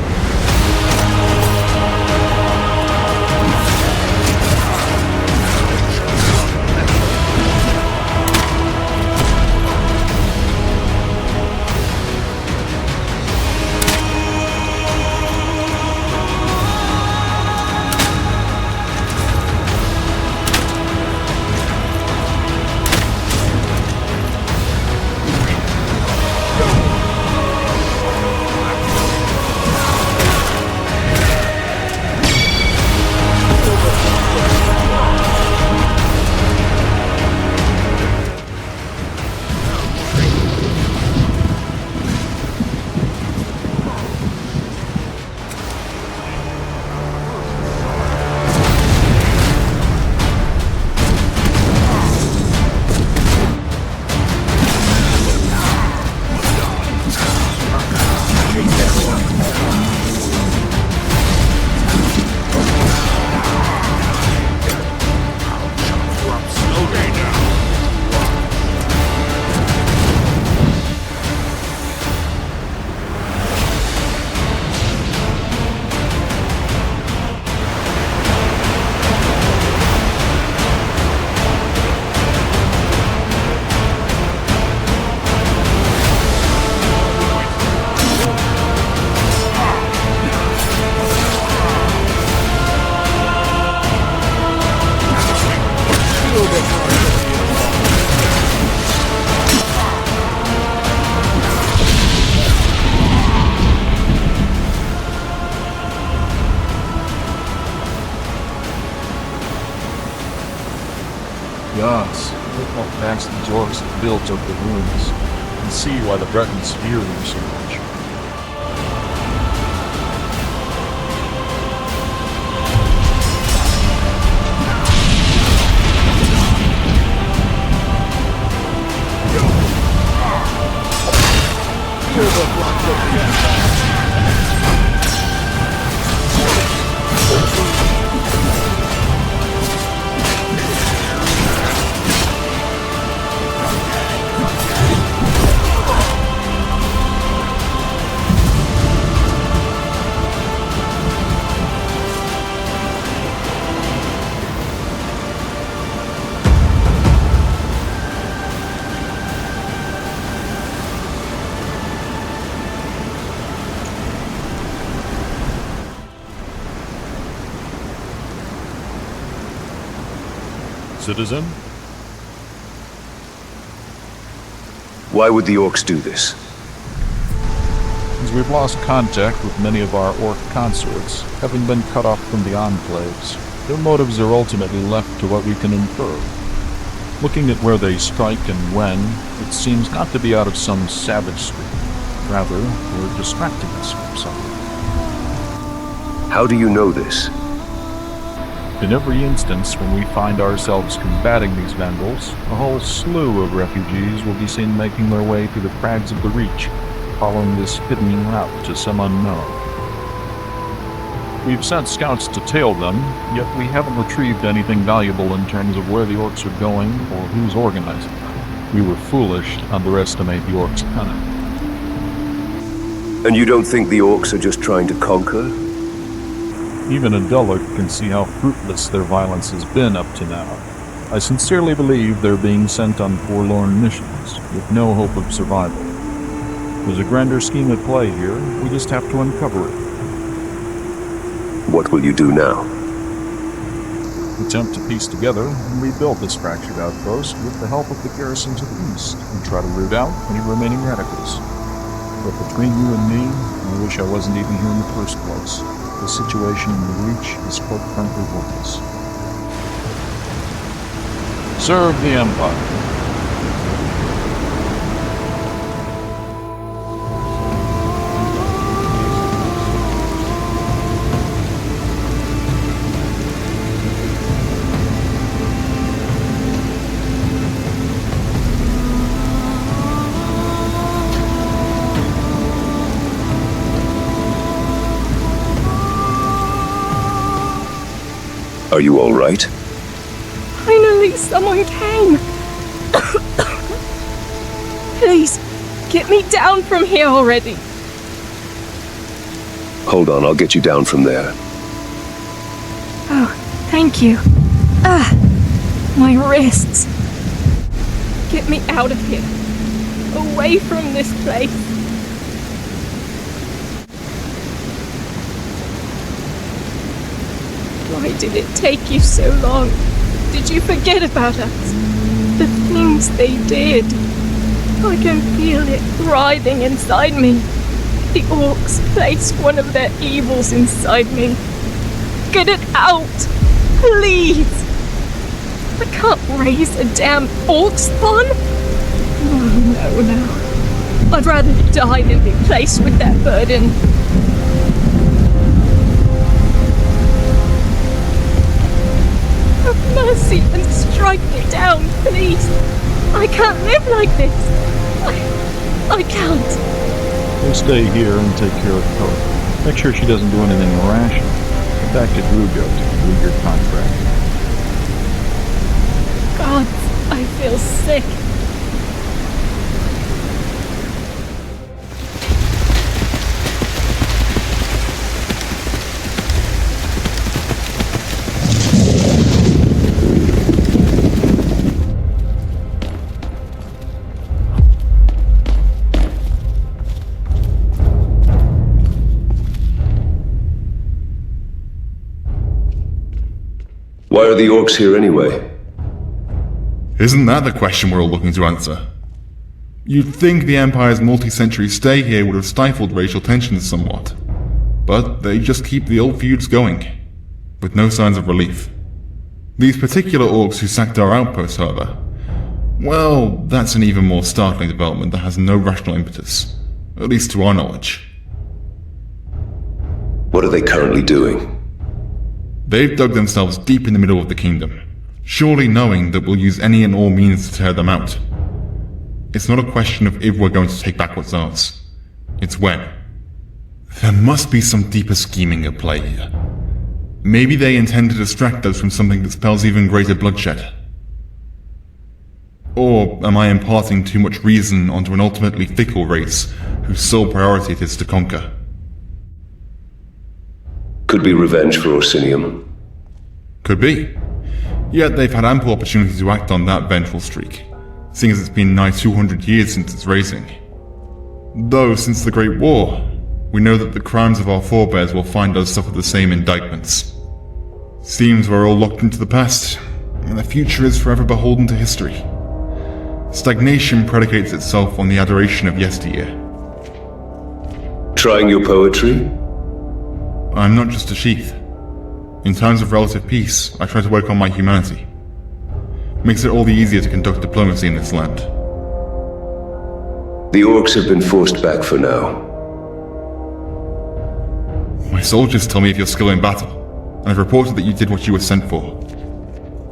Gods, look how fast these orcs have built over the ruins, and see why the Bretons fear them so much. Citizen? Why would the orcs do this? As we've lost contact with many of our orc consorts, having been cut off from the enclaves, their motives are ultimately left to what we can infer. Looking at where they strike and when, it seems not to be out of some savage streak. Rather, they're distracting us from something. How do you know this? In every instance when we find ourselves combating these vandals, a whole slew of refugees will be seen making their way through the crags of the Reach, following this hidden route to some unknown. We've sent scouts to tail them, yet we haven't retrieved anything valuable in terms of where the orcs are going or who's organizing them. We were foolish to underestimate the orcs' cunning. And you don't think the orcs are just trying to conquer? Even a dullard can see how fruitless their violence has been up to now. I sincerely believe they're being sent on forlorn missions, with no hope of survival. There's a grander scheme at play here, we just have to uncover it. What will you do now? Attempt to piece together and rebuild this fractured outpost with the help of the garrison to the east, and try to root out any remaining radicals. But between you and me, I wish I wasn't even here in the first place. The situation in the Reach is quite frankly hopeless. Serve the Empire. Are you all right? Finally, someone came! Please, get me down from here already. Hold on, I'll get you down from there. Oh, thank you. My wrists. Get me out of here. Away from this place. Why did it take you so long? Did you forget about us? The things they did. I can feel it writhing inside me. The orcs placed one of their evils inside me. Get it out! Please! I can't raise a damn orc spawn! No. I'd rather die than be placed with that burden. Have mercy and strike me down, please. I can't live like this. I can't. We'll stay here and take care of Poe. Make sure she doesn't do anything rash. Get back to Drugo to complete your contract. God, I feel sick. Why are the orcs here anyway? Isn't that the question we're all looking to answer? You'd think the Empire's multi-century stay here would have stifled racial tensions somewhat. But they just keep the old feuds going, with no signs of relief. These particular orcs who sacked our outpost, however, well, that's an even more startling development that has no rational impetus, at least to our knowledge. What are they currently doing? They've dug themselves deep in the middle of the kingdom, surely knowing that we'll use any and all means to tear them out. It's not a question of if we're going to take back what's ours. It's when. There must be some deeper scheming at play here. Maybe they intend to distract us from something that spells even greater bloodshed. Or am I imparting too much reason onto an ultimately fickle race whose sole priority it is to conquer? Could be revenge for Orsinium. Could be. Yet they've had ample opportunity to act on that vengeful streak, seeing as it's been nigh 200 years since its raising. Though, since the Great War, we know that the crimes of our forebears will find us suffer the same indictments. Seems we're all locked into the past, and the future is forever beholden to history. Stagnation predicates itself on the adoration of yesteryear. Trying your poetry? I'm not just a sheath. In times of relative peace, I try to work on my humanity. Makes it all the easier to conduct diplomacy in this land. The orcs have been forced back for now. My soldiers tell me of your skill in battle, and have reported that you did what you were sent for.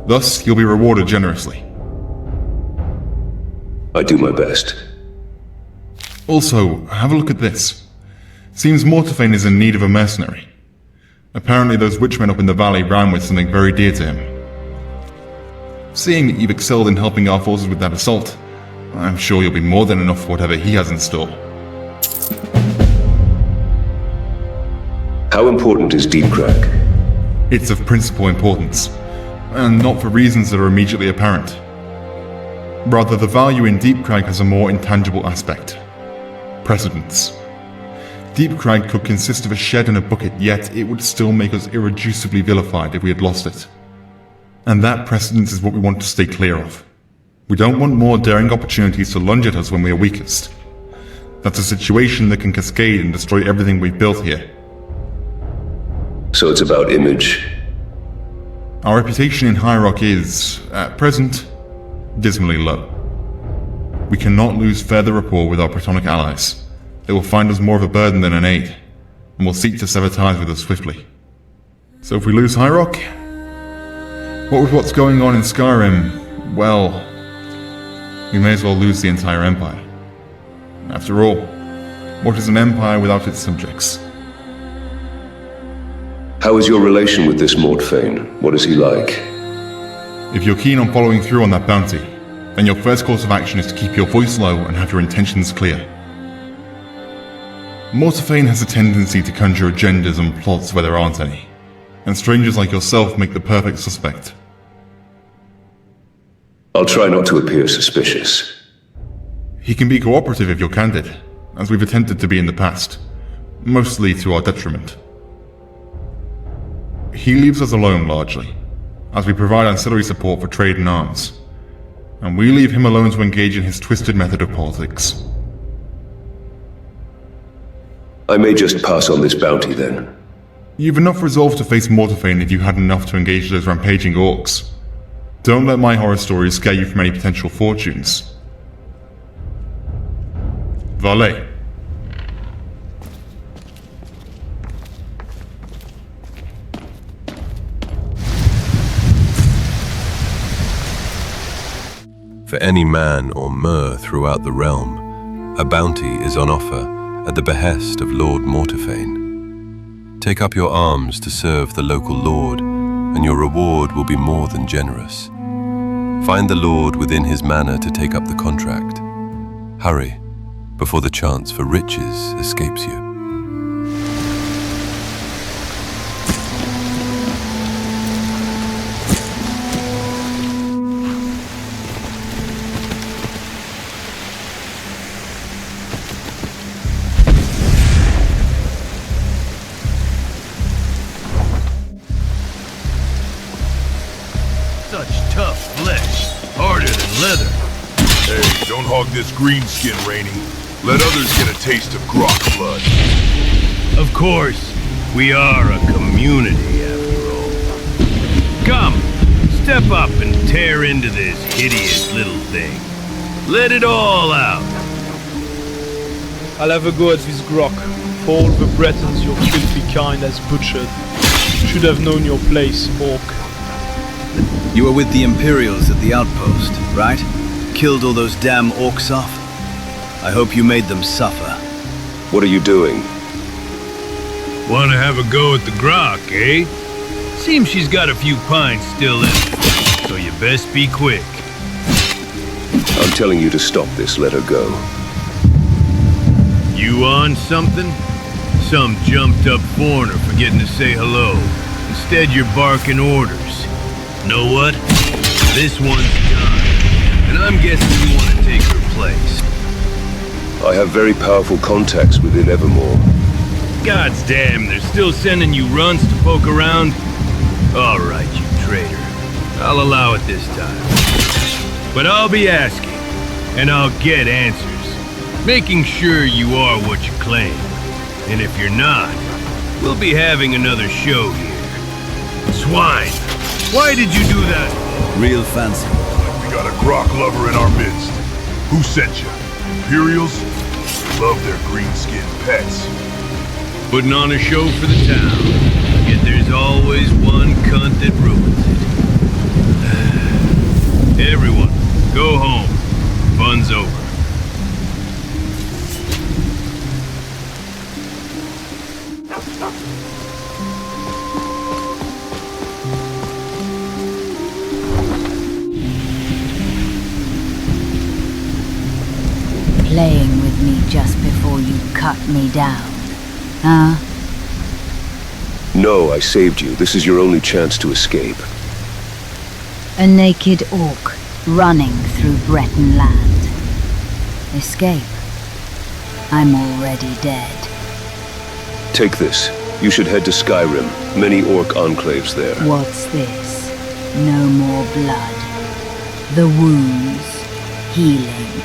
Thus, you'll be rewarded generously. I do my best. Also, have a look at this. Seems Mortifayne is in need of a mercenary. Apparently those witchmen up in the valley ran with something very dear to him. Seeing that you've excelled in helping our forces with that assault, I'm sure you'll be more than enough for whatever he has in store. How important is Deepcrag? It's of principal importance, and not for reasons that are immediately apparent. Rather, the value in Deepcrag has a more intangible aspect. Precedence. Deepcrag could consist of a shed and a bucket, yet it would still make us irreducibly vilified if we had lost it. And that precedence is what we want to stay clear of. We don't want more daring opportunities to lunge at us when we are weakest. That's a situation that can cascade and destroy everything we've built here. So it's about image. Our reputation in High Rock is, at present, dismally low. We cannot lose further rapport with our Bretonic allies. They will find us more of a burden than an aid, and will seek to sever ties with us swiftly. So if we lose High Rock, what with what's going on in Skyrim, well, we may as well lose the entire Empire. After all, what is an empire without its subjects? How is your relation with this Mortifayne? What is he like? If you're keen on following through on that bounty, then your first course of action is to keep your voice low and have your intentions clear. Mortifayne has a tendency to conjure agendas and plots where there aren't any, and strangers like yourself make the perfect suspect. I'll try not to appear suspicious. He can be cooperative if you're candid, as we've attempted to be in the past, mostly to our detriment. He leaves us alone largely, as we provide ancillary support for trade and arms, and we leave him alone to engage in his twisted method of politics. I may just pass on this bounty then. You've enough resolve to face Mortifayne if you had enough to engage those rampaging orcs. Don't let my horror stories scare you from any potential fortunes. Valet. For any man or mer throughout the realm, a bounty is on offer at the behest of Lord Mortifayne. Take up your arms to serve the local lord, and your reward will be more than generous. Find the lord within his manor to take up the contract. Hurry, before the chance for riches escapes you. Don't hog this greenskin, Rainey. Let others get a taste of grok blood. Of course, we are a community after all. Come, step up and tear into this hideous little thing. Let it all out. I'll have a go at this grok. For all the Bretons your filthy kind has butchered. Should have known your place, orc. You were with the Imperials at the outpost, right? Killed all those damn orcs off? I hope you made them suffer. What are you doing? Want to have a go at the grok, eh? Seems she's got a few pints still in her, so you best be quick. I'm telling you to stop this, let her go. You on something? Some jumped-up foreigner forgetting to say hello. Instead you're barking orders. Know what? This one's done. And I'm guessing you want to take her place. I have very powerful contacts within Evermore. God's damn, they're still sending you runs to poke around? All right, you traitor. I'll allow it this time. But I'll be asking, and I'll get answers. Making sure you are what you claim. And if you're not, we'll be having another show here. Swine, why did you do that? Real fancy. We got a grok lover in our midst. Who sent you? Imperials? Love their green-skinned pets. Putting on a show for the town. Yet there's always one cunt that ruins it. Everyone, go home. Fun's over. Playing with me just before you cut me down, huh? No, I saved you. This is your only chance to escape. A naked orc running through Breton land. Escape? I'm already dead. Take this. You should head to Skyrim. Many orc enclaves there. What's this? No more blood. The wounds. Healing.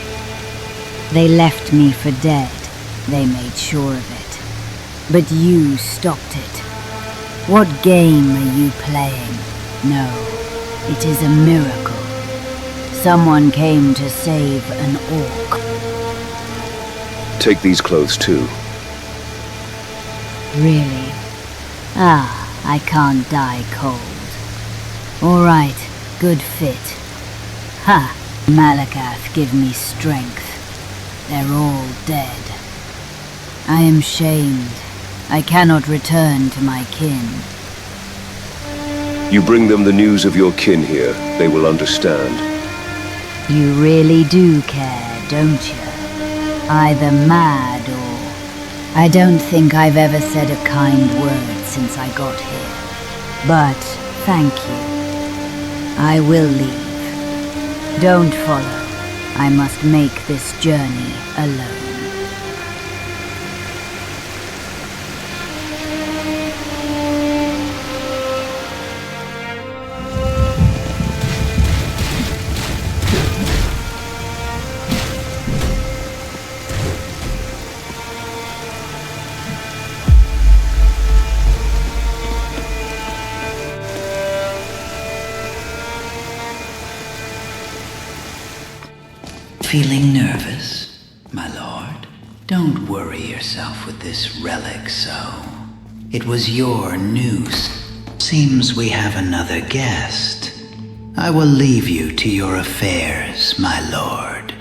They left me for dead. They made sure of it. But you stopped it. What game are you playing? No, it is a miracle. Someone came to save an orc. Take these clothes too. Really? I can't die cold. All right, good fit. Ha! Malacath give me strength. They're all dead. I am shamed. I cannot return to my kin. You bring them the news of your kin here. They will understand. You really do care, don't you? Either mad or... I don't think I've ever said a kind word since I got here. But thank you. I will leave. Don't follow. I must make this journey alone. Feeling nervous, my lord? Don't worry yourself with this relic so. It was your noose. Seems we have another guest. I will leave you to your affairs, my lord.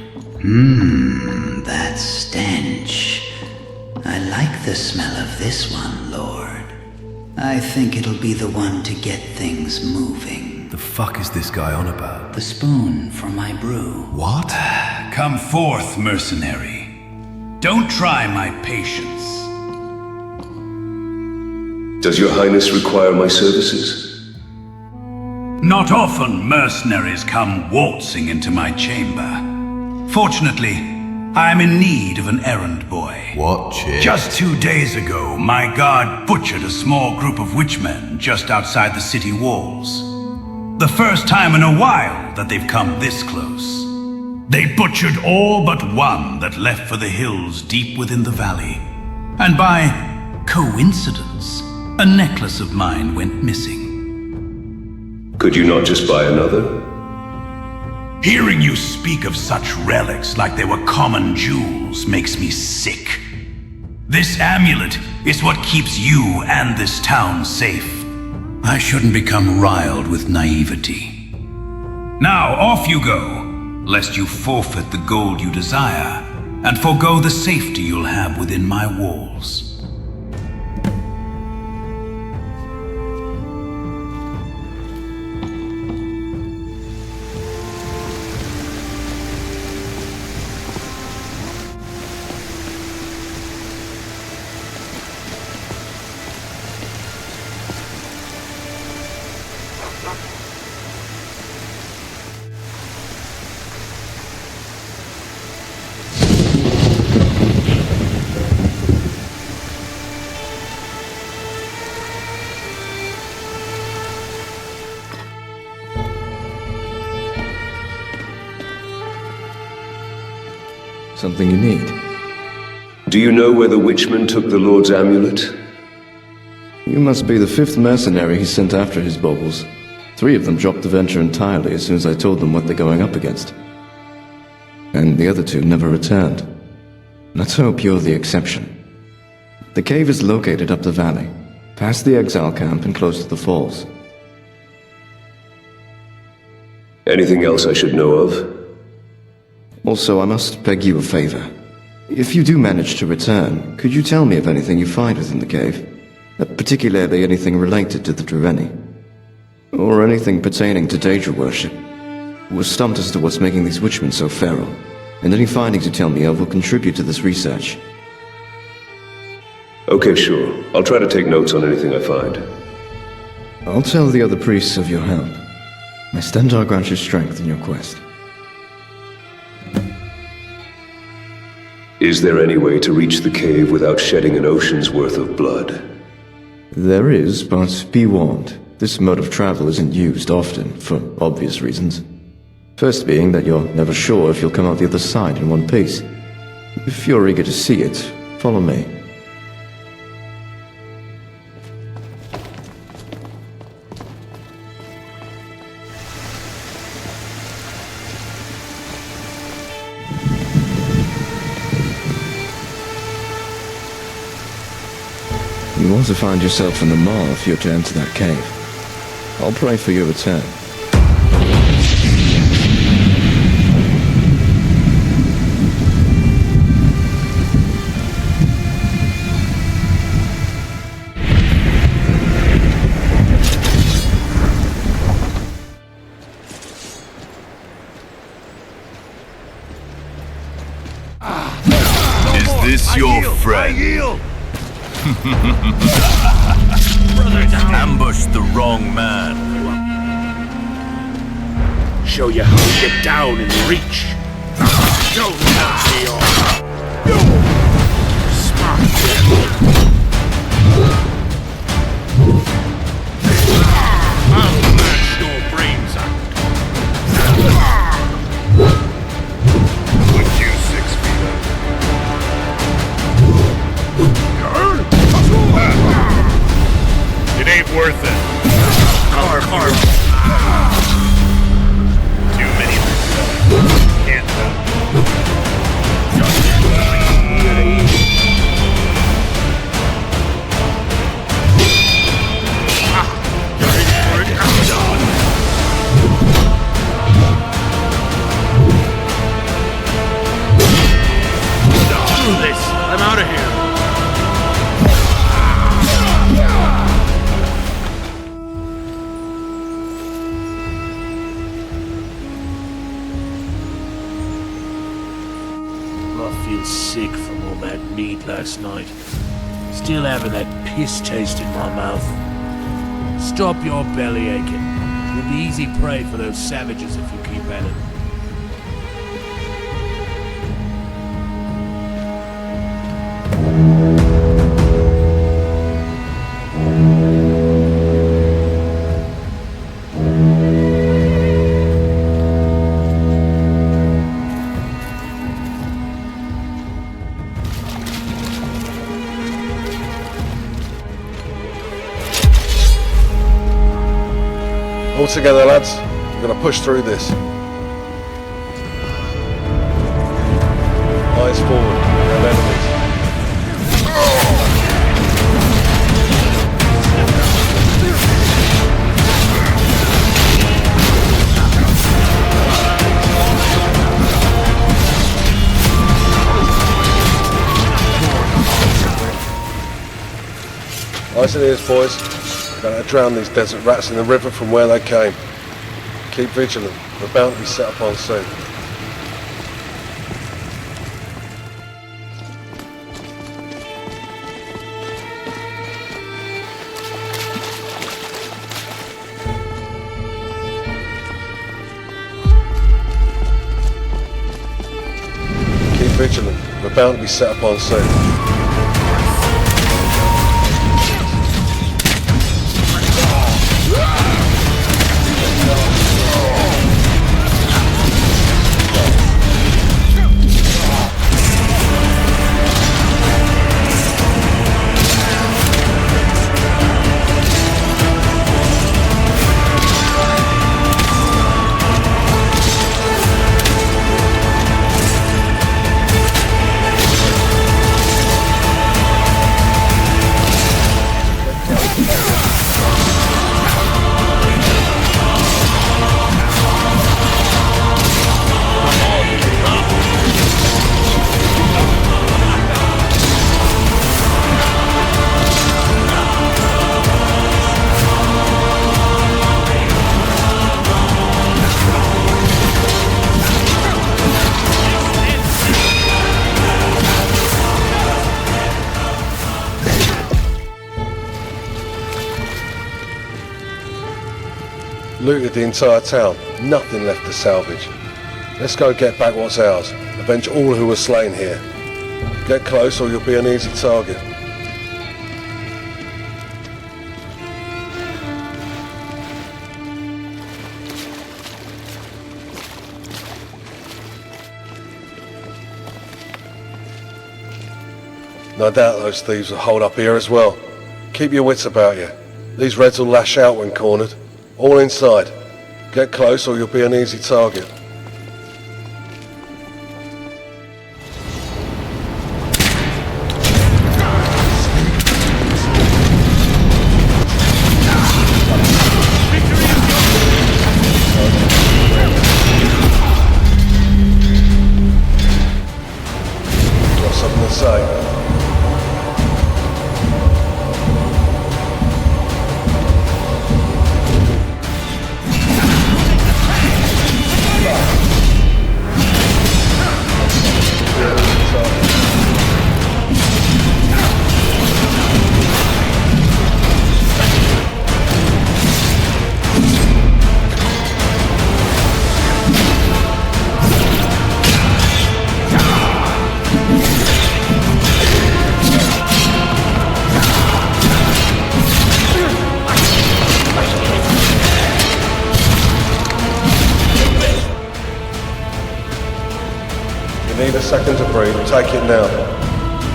That stench. I like the smell of this one, lord. I think it'll be the one to get things moving. The fuck is this guy on about? The spoon for my brew. What? Come forth, mercenary. Don't try my patience. Does your highness require my services? Not often mercenaries come waltzing into my chamber. Fortunately, I am in need of an errand boy. What chick? Just 2 days ago, my guard butchered a small group of witchmen just outside the city walls. The first time in a while that they've come this close. They butchered all but one that left for the hills deep within the valley. And by coincidence, a necklace of mine went missing. Could you not just buy another? Hearing you speak of such relics like they were common jewels makes me sick. This amulet is what keeps you and this town safe. I shouldn't become riled with naivety. Now, off you go, lest you forfeit the gold you desire, and forego the safety you'll have within my walls. Something you need. Do you know where the Witchmen took the Lord's amulet? You must be the 5th mercenary he sent after his baubles. 3 of them dropped the venture entirely as soon as I told them what they're going up against. And the other 2 never returned. Let's hope you're the exception. The cave is located up the valley, past the exile camp and close to the falls. Anything else I should know of? Also, I must beg you a favor. If you do manage to return, could you tell me of anything you find within the cave? Particularly anything related to the Dreveni? Or anything pertaining to Daedra worship? We're stumped as to what's making these witchmen so feral, and any findings you tell me of will contribute to this research. Okay, sure. I'll try to take notes on anything I find. I'll tell the other priests of your help. May Stendarr grant you strength in your quest. Is there any way to reach the cave without shedding an ocean's worth of blood? There is, but be warned. This mode of travel isn't used often, for obvious reasons. First being that you're never sure if you'll come out the other side in one piece. If you're eager to see it, follow me. You want to find yourself in the maw if you're to enter that cave. I'll pray for your return. Is this your friend? Ambushed the wrong man. Show you how to get down in reach. Don't touch me off. Smart I'll mash your brains out. Put you 6 feet up. It ain't worth it. Carve. Too many myself. Can't help. Do this. I'm out of here. I feel sick from all that meat last night. Still having that piss taste in my mouth. Stop your belly aching. You'll be easy prey for those savages if you keep at it. All together, lads. We're gonna push through this. Eyes forward. We have enemies. Eyes and ears, boys. We're going to drown these desert rats in the river from where they came. Keep vigilant. We're bound to be set upon soon. Keep vigilant. We're bound to be set upon soon. Looted the entire town. Nothing left to salvage. Let's go get back what's ours. Avenge all who were slain here. Get close or you'll be an easy target. No doubt those thieves will hold up here as well. Keep your wits about you. These Reds will lash out when cornered. All inside. Get close or you'll be an easy target. Got something to say? You need a second to breathe, take it now.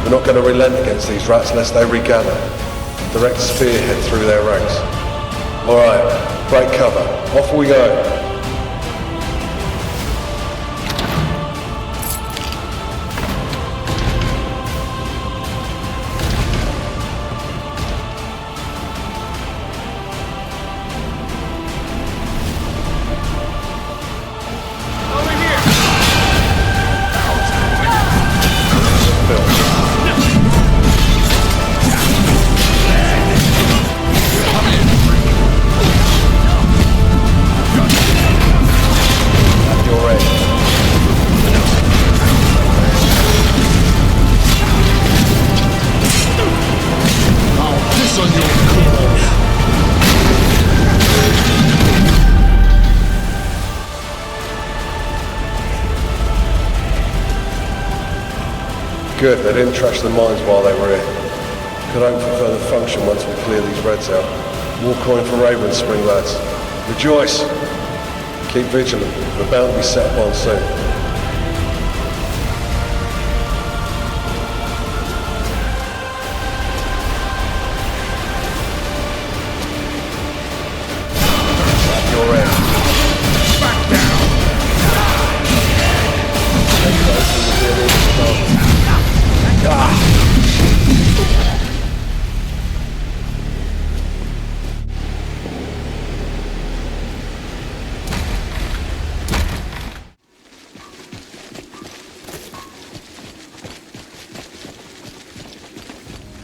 We're not going to relent against these rats lest they regather. Direct spearhead through their ranks. Alright, break cover. Off we go. Good, they didn't trash the mines while they were here. Could hope for further function once we clear these reds out. War coin for Raven, spring lads. Rejoice! Keep vigilant, we're bound to be set upon soon. At your end. Back down! Take those from the rear end.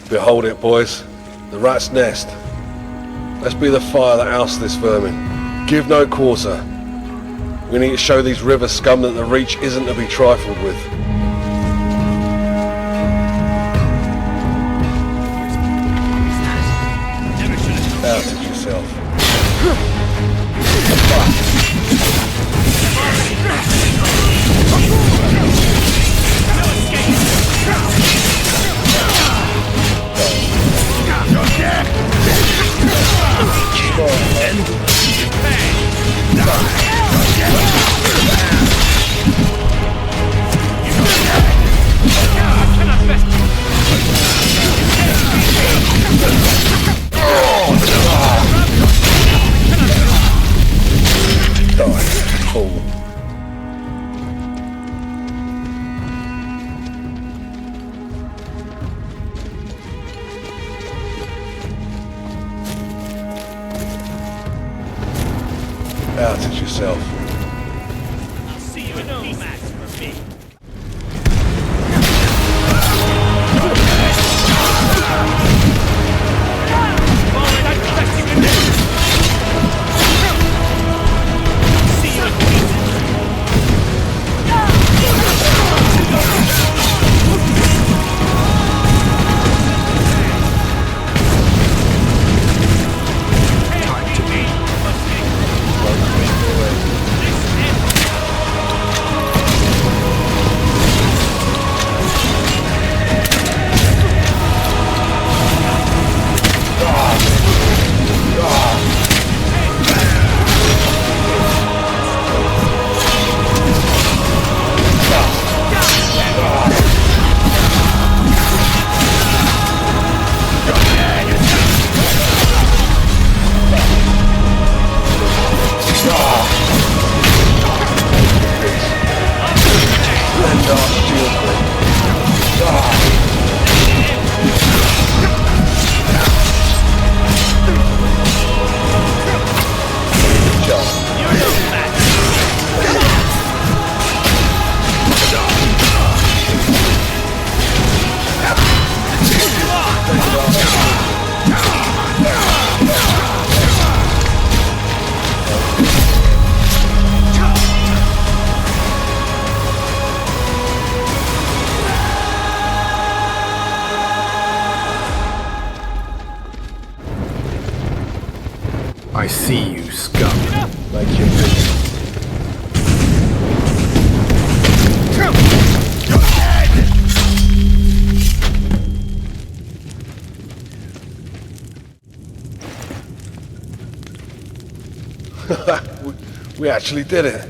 Behold it, boys. The rat's nest. Let's be the fire that ousts this vermin. Give no quarter. We need to show these river scum that the Reach isn't to be trifled with. Outed yourself. Outed yourself. I'll see you in no match for me. I see you, scum. Like your vision. We actually did it.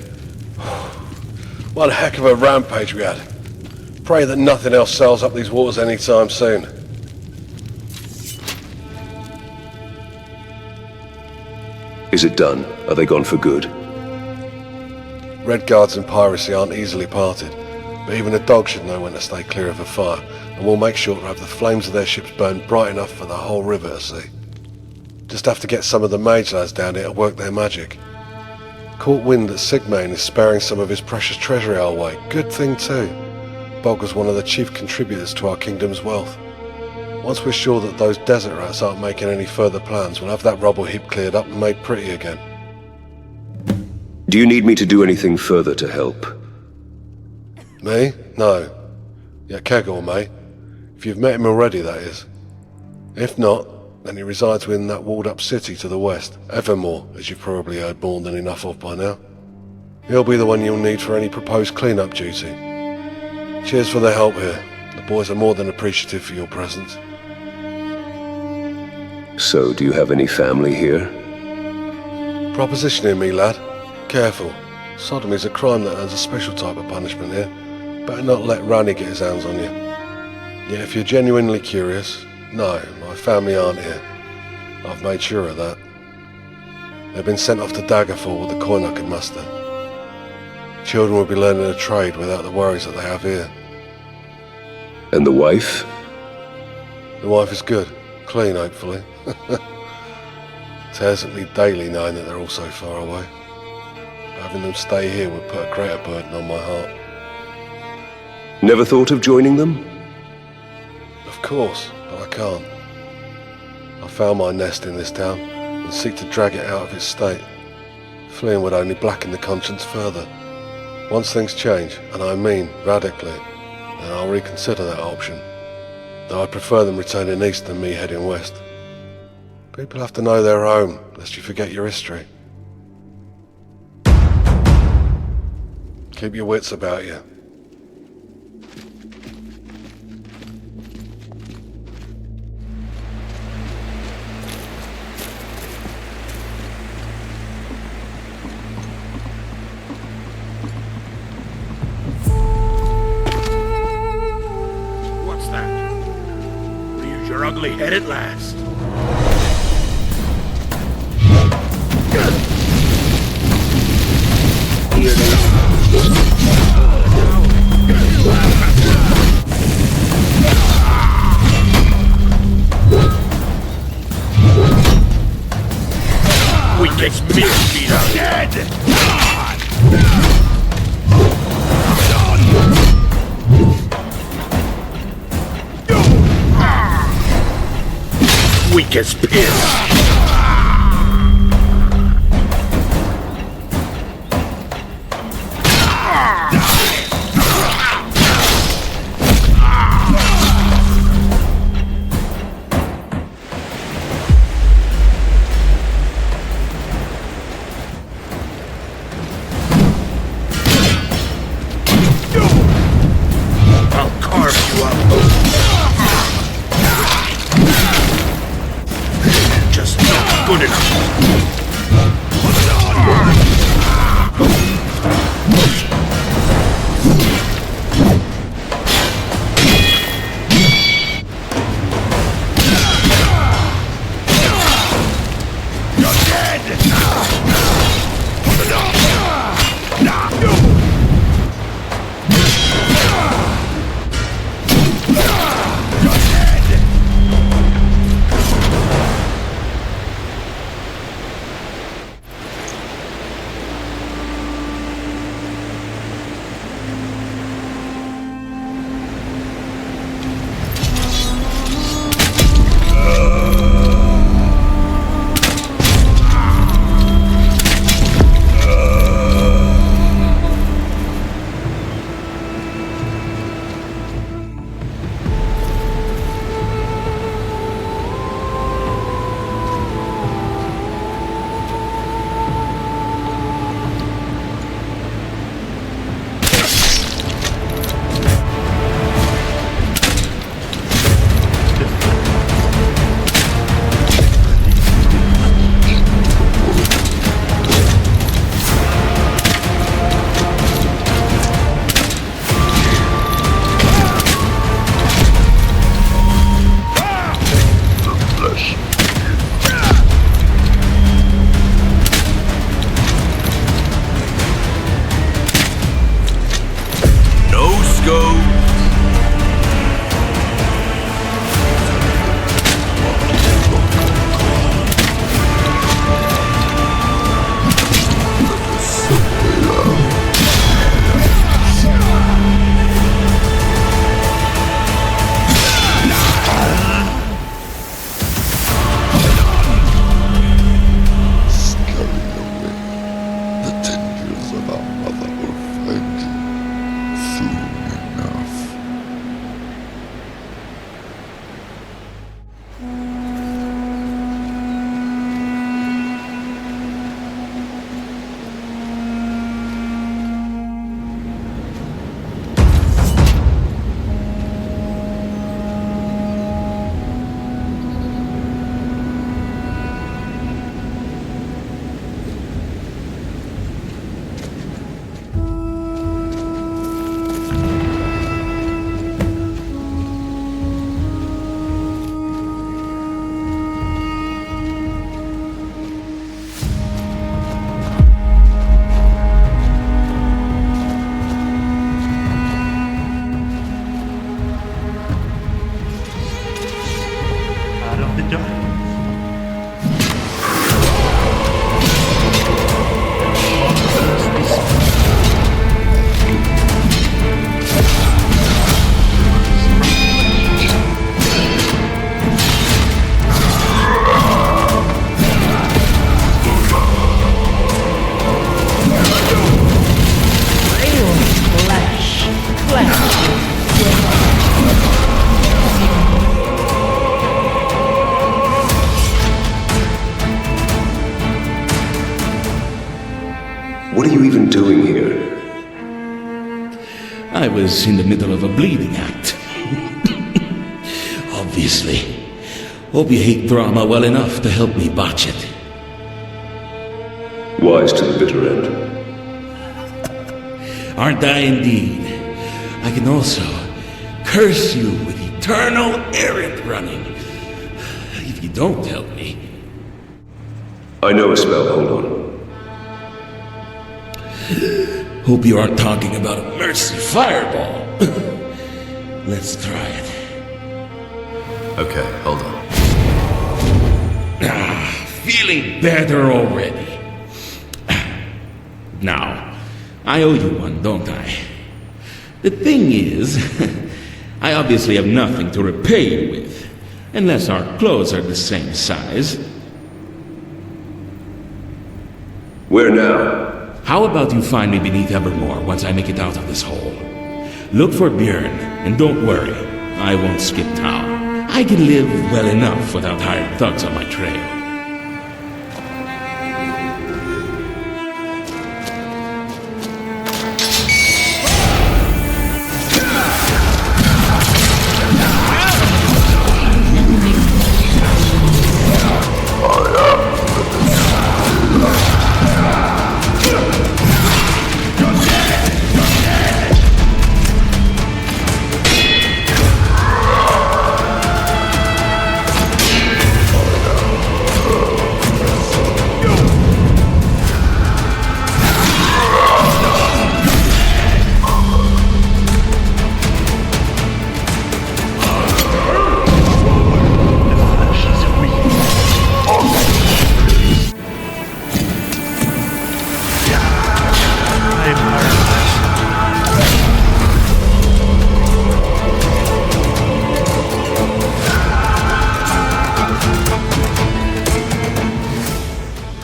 What a heck of a rampage we had. Pray that nothing else sails up these waters anytime soon. Is it done? Are they gone for good? Red Guards and piracy aren't easily parted, but even a dog should know when to stay clear of a fire, and we'll make sure to have the flames of their ships burn bright enough for the whole river to see. Just have to get some of the mage lads down here to work their magic. Caught wind that Sigmane is sparing some of his precious treasury our way. Good thing too. Bog was one of the chief contributors to our kingdom's wealth. Once we're sure that those desert rats aren't making any further plans, we'll have that rubble heap cleared up and made pretty again. Do you need me to do anything further to help? Me? No. Yeah, Kegor may. If you've met him already, that is. If not, then he resides within that walled-up city to the west, Evermore, as you've probably heard more than enough of by now. He'll be the one you'll need for any proposed clean-up duty. Cheers for the help here. The boys are more than appreciative for your presence. So, do you have any family here? Propositioning me, lad. Careful. Sodomy's a crime that earns a special type of punishment here. Better not let Rani get his hands on you. Yet if you're genuinely curious, no, my family aren't here. I've made sure of that. They've been sent off to Daggerfall with the coin I can muster. Children will be learning a trade without the worries that they have here. And the wife? The wife is good. Clean, hopefully. Tears at me daily knowing that they're all so far away. Having them stay here would put a greater burden on my heart. Never thought of joining them? Of course, but I can't. I found my nest in this town and seek to drag it out of its state. Fleeing would only blacken the conscience further. Once things change, and I mean radically, then I'll reconsider that option. Though I prefer them returning east than me heading west. People have to know their home, lest you forget your history. Keep your wits about you. What's that? Rears your ugly head at last. We get beat out dead. Weak as piss. What are you even doing here? I was in the middle of a bleeding act. Obviously. Hope you hate drama well enough to help me botch it. Wise to the bitter end. Aren't I indeed? I can also curse you with eternal errand running. If you don't help me. I know a spell, hold on. Hope you aren't talking about a mercy fireball. Let's try it. Okay, hold on. Feeling better already. Now, I owe you one, don't I? The thing is, I obviously have nothing to repay you with, unless our clothes are the same size. Where now? How about you find me beneath Evermore once I make it out of this hole? Look for Björn, and don't worry, I won't skip town. I can live well enough without hired thugs on my trail.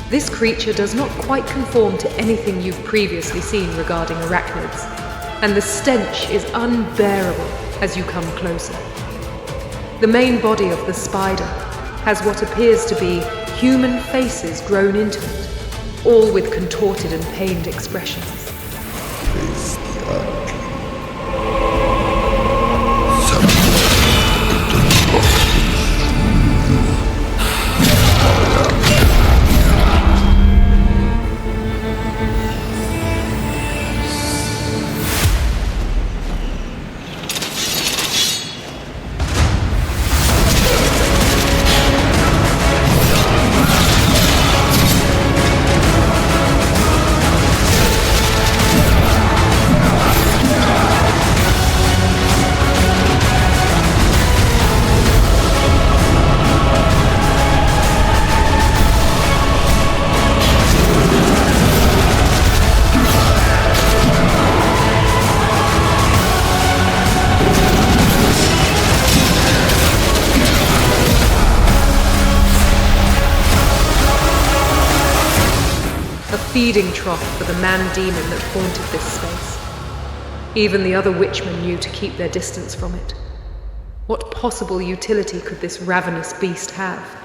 This creature does not quite conform to anything you've previously seen regarding arachnids, and the stench is unbearable as you come closer. The main body of the spider has what appears to be human faces grown into it, all with contorted and pained expressions. Feeding trough for the man-demon that haunted this space. Even the other witchmen knew to keep their distance from it. What possible utility could this ravenous beast have?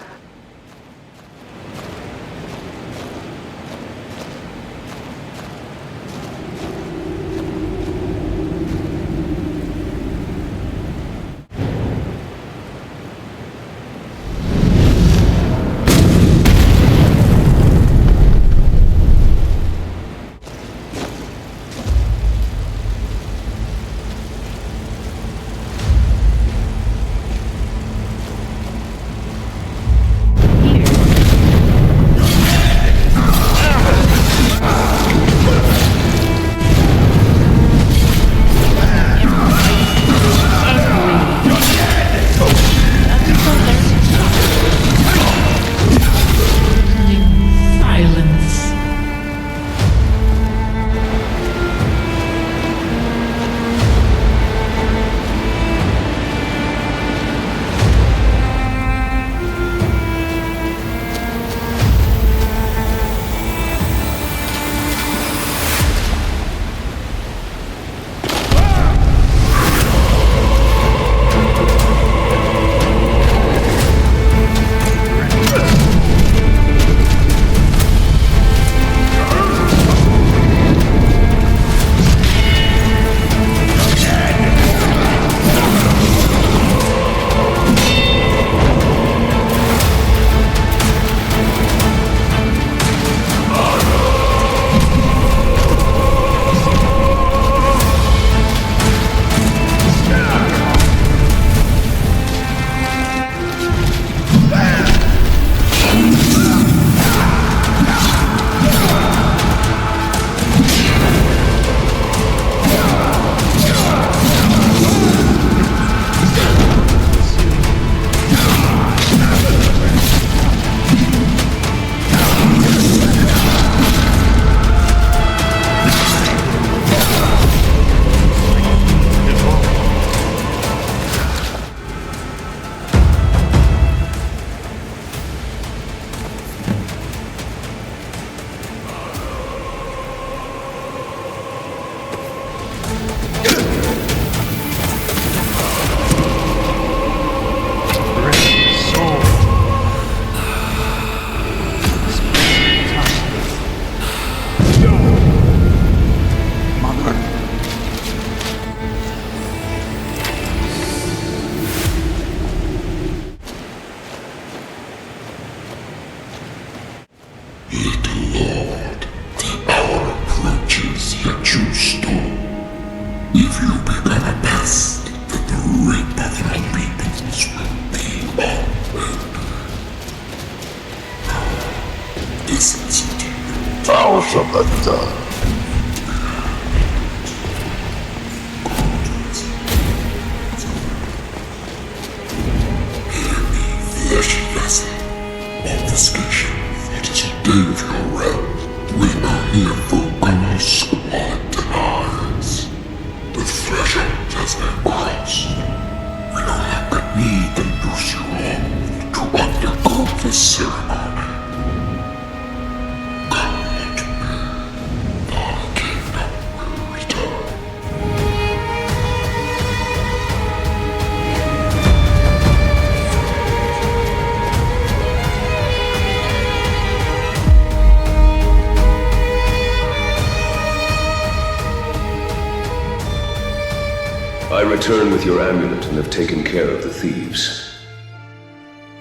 I return with your amulet and have taken care of the thieves.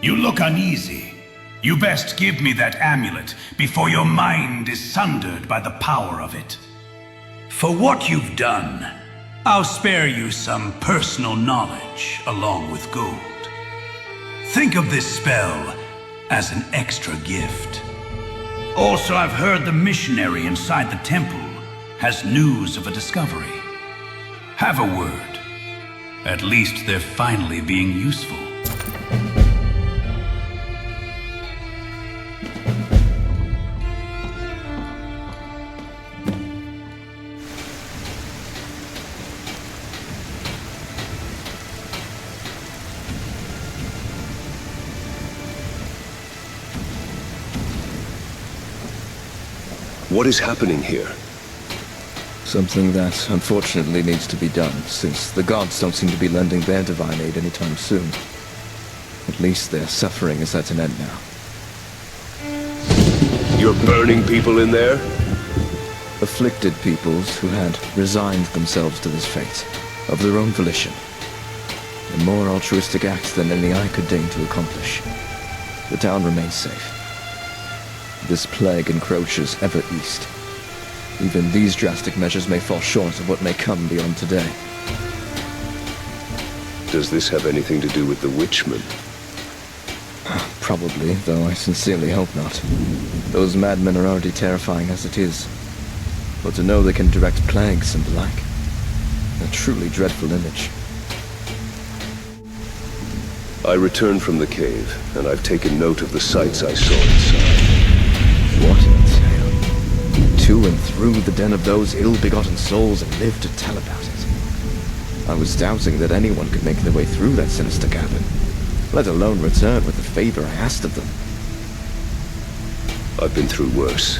You look uneasy. You best give me that amulet before your mind is sundered by the power of it. For what you've done, I'll spare you some personal knowledge along with gold. Think of this spell as an extra gift. Also, I've heard the missionary inside the temple has news of a discovery. Have a word. At least they're finally being useful. What is happening here? Something that, unfortunately, needs to be done, since the gods don't seem to be lending their divine aid anytime soon. At least their suffering is at an end now. You're burning people in there? Afflicted peoples who had resigned themselves to this fate, of their own volition. A more altruistic act than any I could deign to accomplish. The town remains safe. This plague encroaches ever east. Even these drastic measures may fall short of what may come beyond today. Does this have anything to do with the Witchmen? Probably, though I sincerely hope not. Those madmen are already terrifying as it is. But to know they can direct plagues and the like, a truly dreadful image. I returned from the cave, and I've taken note of the sights I saw inside. What a tale. To and through the den of those ill-begotten souls and live to tell about it. I was doubting that anyone could make their way through that sinister cabin, let alone return with the favor I asked of them. I've been through worse.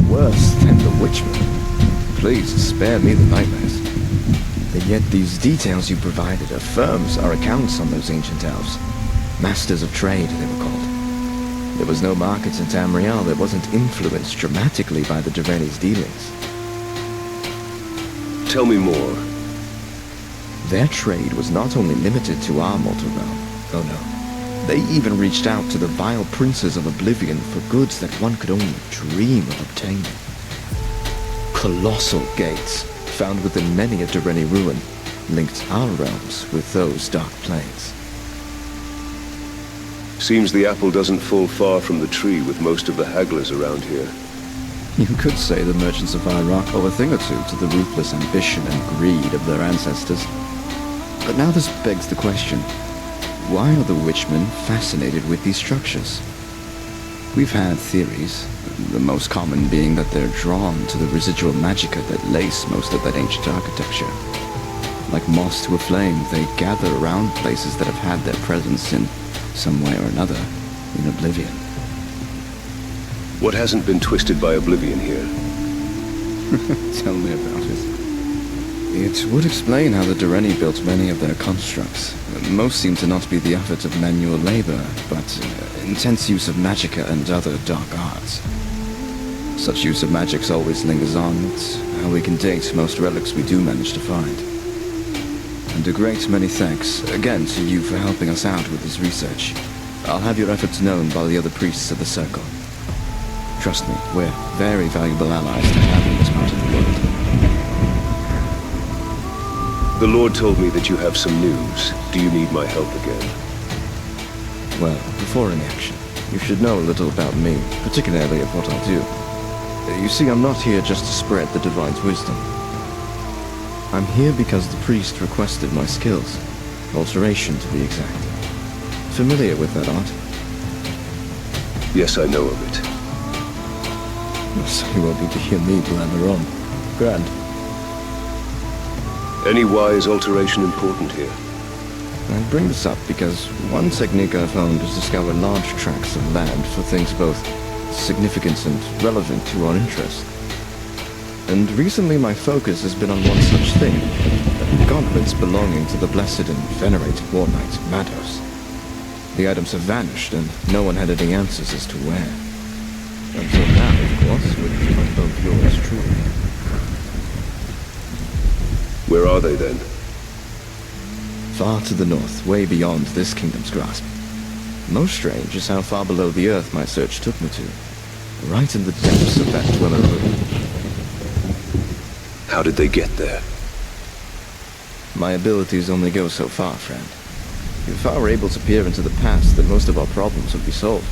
Worse than the Witchmen? Please, spare me the nightmares. And yet these details you provided affirms our accounts on those ancient elves. Masters of trade, they were called. There was no market in Tamriel that wasn't influenced dramatically by the Dreveni's dealings. Tell me more. Their trade was not only limited to our mortal realm. Oh no. They even reached out to the vile princes of Oblivion for goods that one could only dream of obtaining. Colossal gates, found within many a Dreveni ruin, linked our realms with those dark planes. Seems the apple doesn't fall far from the tree with most of the hagglers around here. You could say the merchants of Iraq owe a thing or two to the ruthless ambition and greed of their ancestors. But now this begs the question, why are the Witchmen fascinated with these structures? We've had theories, the most common being that they're drawn to the residual magicka that lace most of that ancient architecture. Like moths to a flame, they gather around places that have had their presence in some way or another, in Oblivion. What hasn't been twisted by Oblivion here? Tell me about it. It would explain how the Dureni built many of their constructs. Most seem to not be the effort of manual labor, but intense use of magicka and other dark arts. Such use of magics always lingers on. It's how we can date most relics we do manage to find. And a great many thanks, again, to you for helping us out with this research. I'll have your efforts known by the other priests of the Circle. Trust me, we're very valuable allies to have in this part of the world. The Lord told me that you have some news. Do you need my help again? Well, before any action, you should know a little about me, particularly of what I'll do. You see, I'm not here just to spread the Divine's wisdom. I'm here because the priest requested my skills. Alteration, to be exact. Familiar with that art? Yes, I know of it. So you won't need to hear me blather on. Grand. Any wise alteration important here? I bring this up because one technique I've found is to scour large tracts of land for things both significant and relevant to our interest. And recently my focus has been on one such thing, gauntlets belonging to the blessed and venerated war knight, Mados. The items have vanished, and no one had any answers as to where. Until now, of course, which I both yours truly. Where are they, then? Far to the north, way beyond this kingdom's grasp. Most strange is how far below the earth my search took me to. Right in the depths of that dweller room. How did they get there? My abilities only go so far, friend. If I were able to peer into the past, then most of our problems would be solved.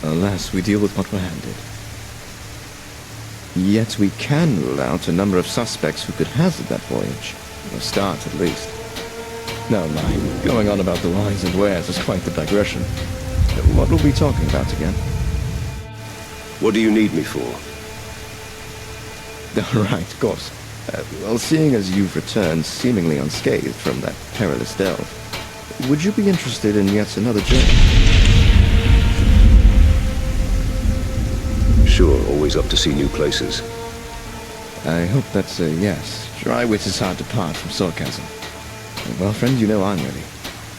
Alas, we deal with what we're handed. Yet we can rule out a number of suspects who could hazard that voyage. A start, at least. No, lying. Going on about the whys and wheres is quite the digression. What were we talking about again? What do you need me for? Right, of course. Well, seeing as you've returned seemingly unscathed from that perilous delve, would you be interested in yet another journey? Sure, always up to see new places. I hope that's a yes. Dry wit is hard to part from sarcasm. Well, friend, you know I'm ready.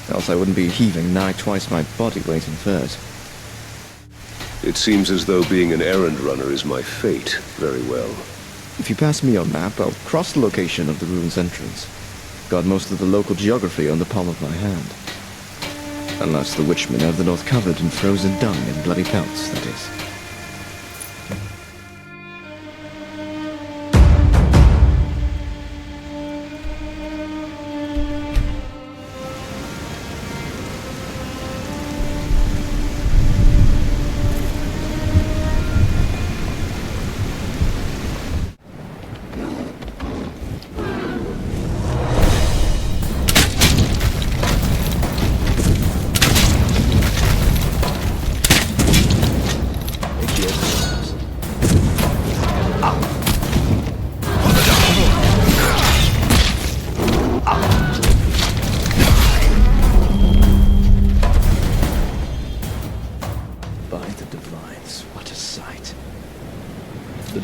Else I wouldn't be heaving nigh twice my body weight in furs. It seems as though being an errand runner is my fate. Very well. If you pass me your map, I'll cross the location of the ruin's entrance. Got most of the local geography on the palm of my hand. Unless the Witchmen have the north covered in frozen dung and bloody pelts, that is.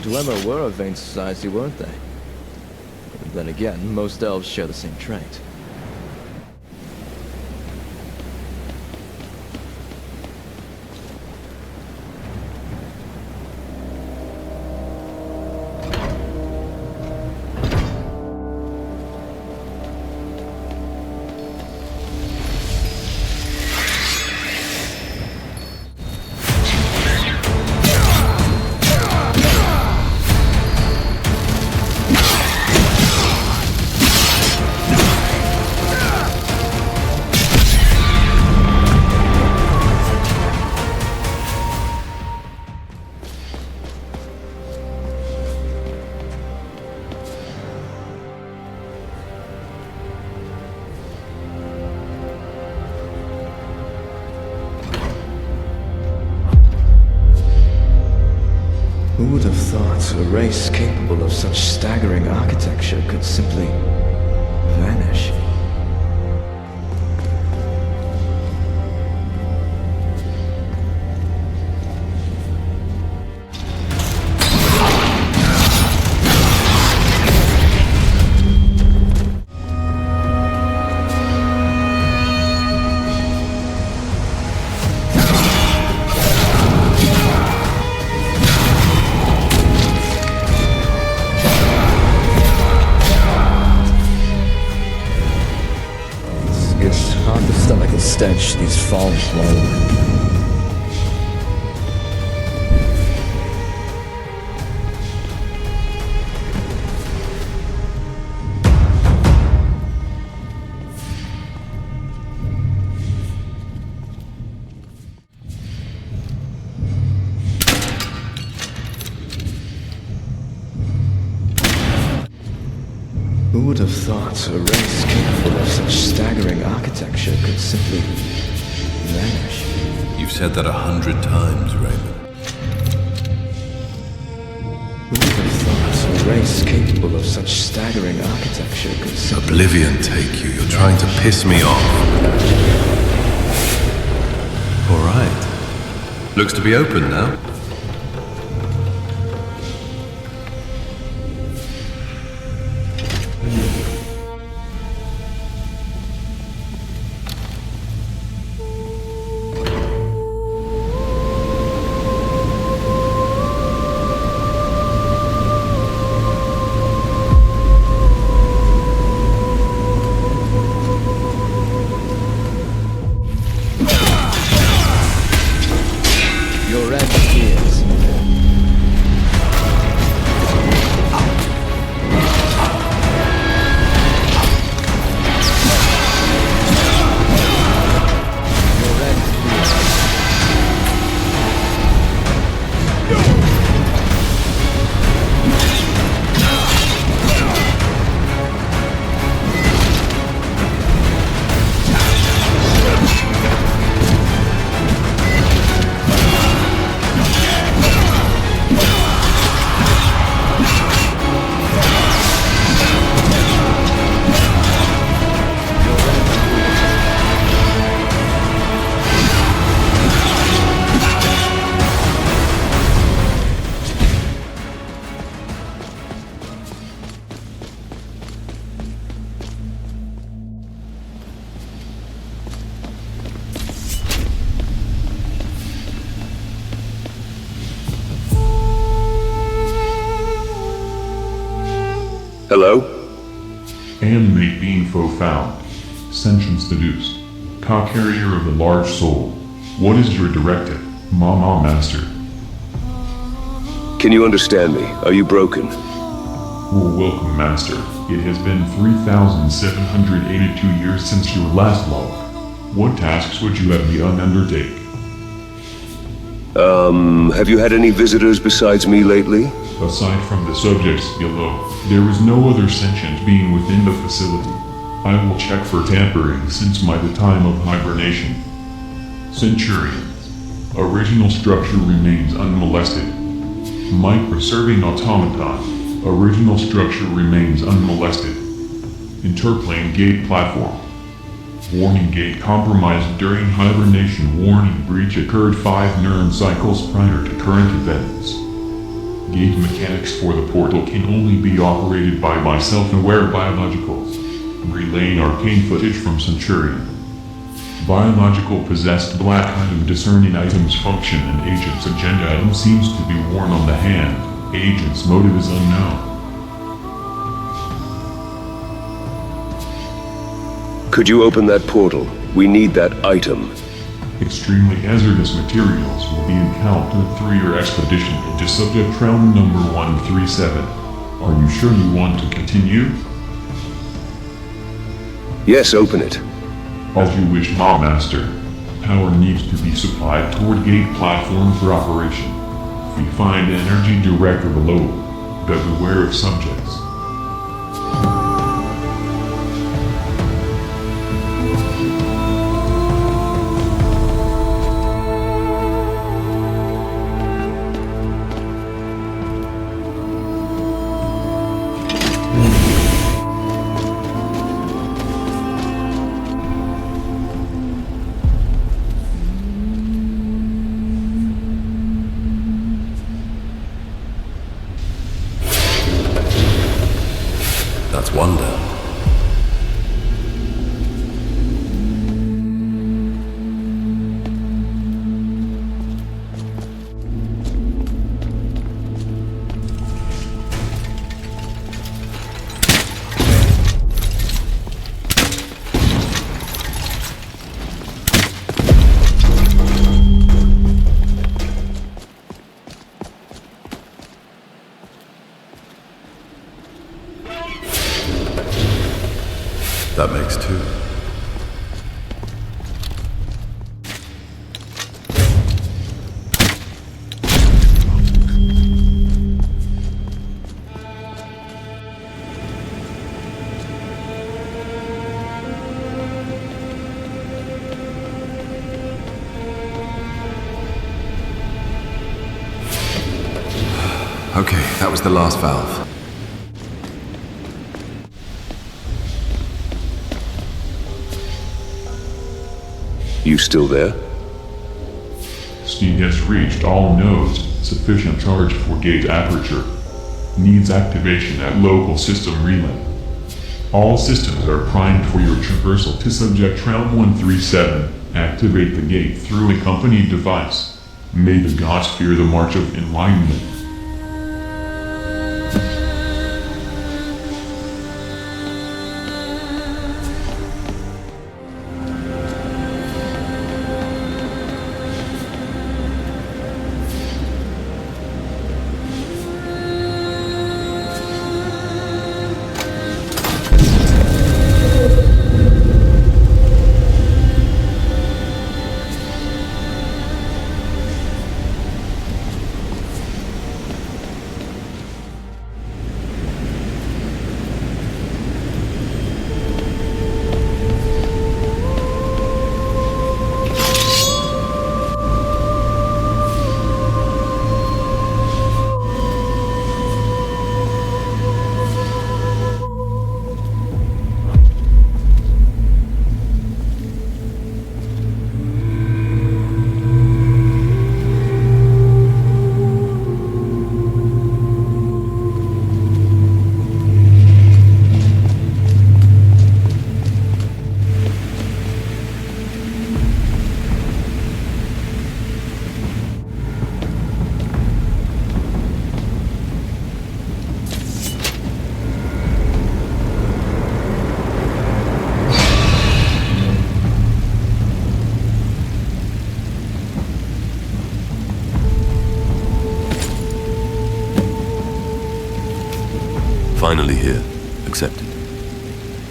Dwemer were a vain society, weren't they? But then again, most elves share the same trait. Who would have thought a race capable of such staggering architecture could simply vanish? stench these fogs roll. Who would have thought a race capable of such staggering architecture could simply vanish? You've said that 100 times, Reamonn. Who would have thought a race capable of such staggering architecture could simply... Oblivion take you. You're trying to piss me off. All right. Looks to be open now. Hello? Animate being foe found. Sentience deduced. Car-carrier of the large soul. What is your directive, Mama Master? Can you understand me? Are you broken? Well, welcome, Master. It has been 3,782 years since your last log. What tasks would you have me undertake? Have you had any visitors besides me lately? Aside from the subjects below, there is no other sentient being within the facility. I will check for tampering since the time of hibernation. Centurion. Original structure remains unmolested. Microserving automaton. Original structure remains unmolested. Interplane gate platform. Warning gate compromised during hibernation. Warning breach occurred 5 neuron cycles prior to current events. Gate mechanics for the portal can only be operated by self-aware biologicals. Relaying arcane footage from Centurion. Biological possessed black item discerning items function and agent's agenda item seems to be worn on the hand. Agent's motive is unknown. Could you open that portal? We need that item. Extremely hazardous materials will be encountered through your expedition into subject realm number 137. Are you sure you want to continue? Yes, open it. As you wish, Ma Master. Power needs to be supplied toward gate platform for operation. If you find energy director below, but beware of subjects. That's wonder. That makes 2. Okay, that was the last valve. You still there? Steam has reached all nodes. Sufficient charge for gate aperture. Needs activation at local system relay. All systems are primed for your traversal to subject Realm 137. Activate the gate through a company device. May the gods fear the march of enlightenment. Finally here, accepted.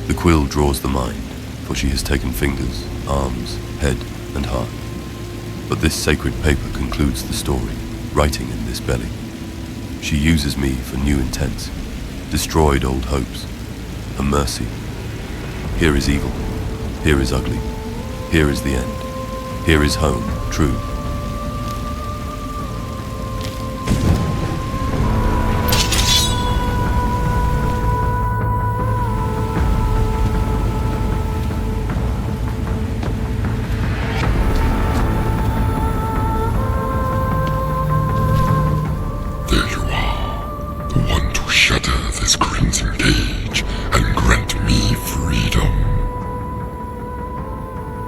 The quill draws the mind, for she has taken fingers, arms, head, and heart. But this sacred paper concludes the story, writing in this belly. She uses me for new intents, destroyed old hopes, a mercy. Here is evil, here is ugly, here is the end, here is home, true.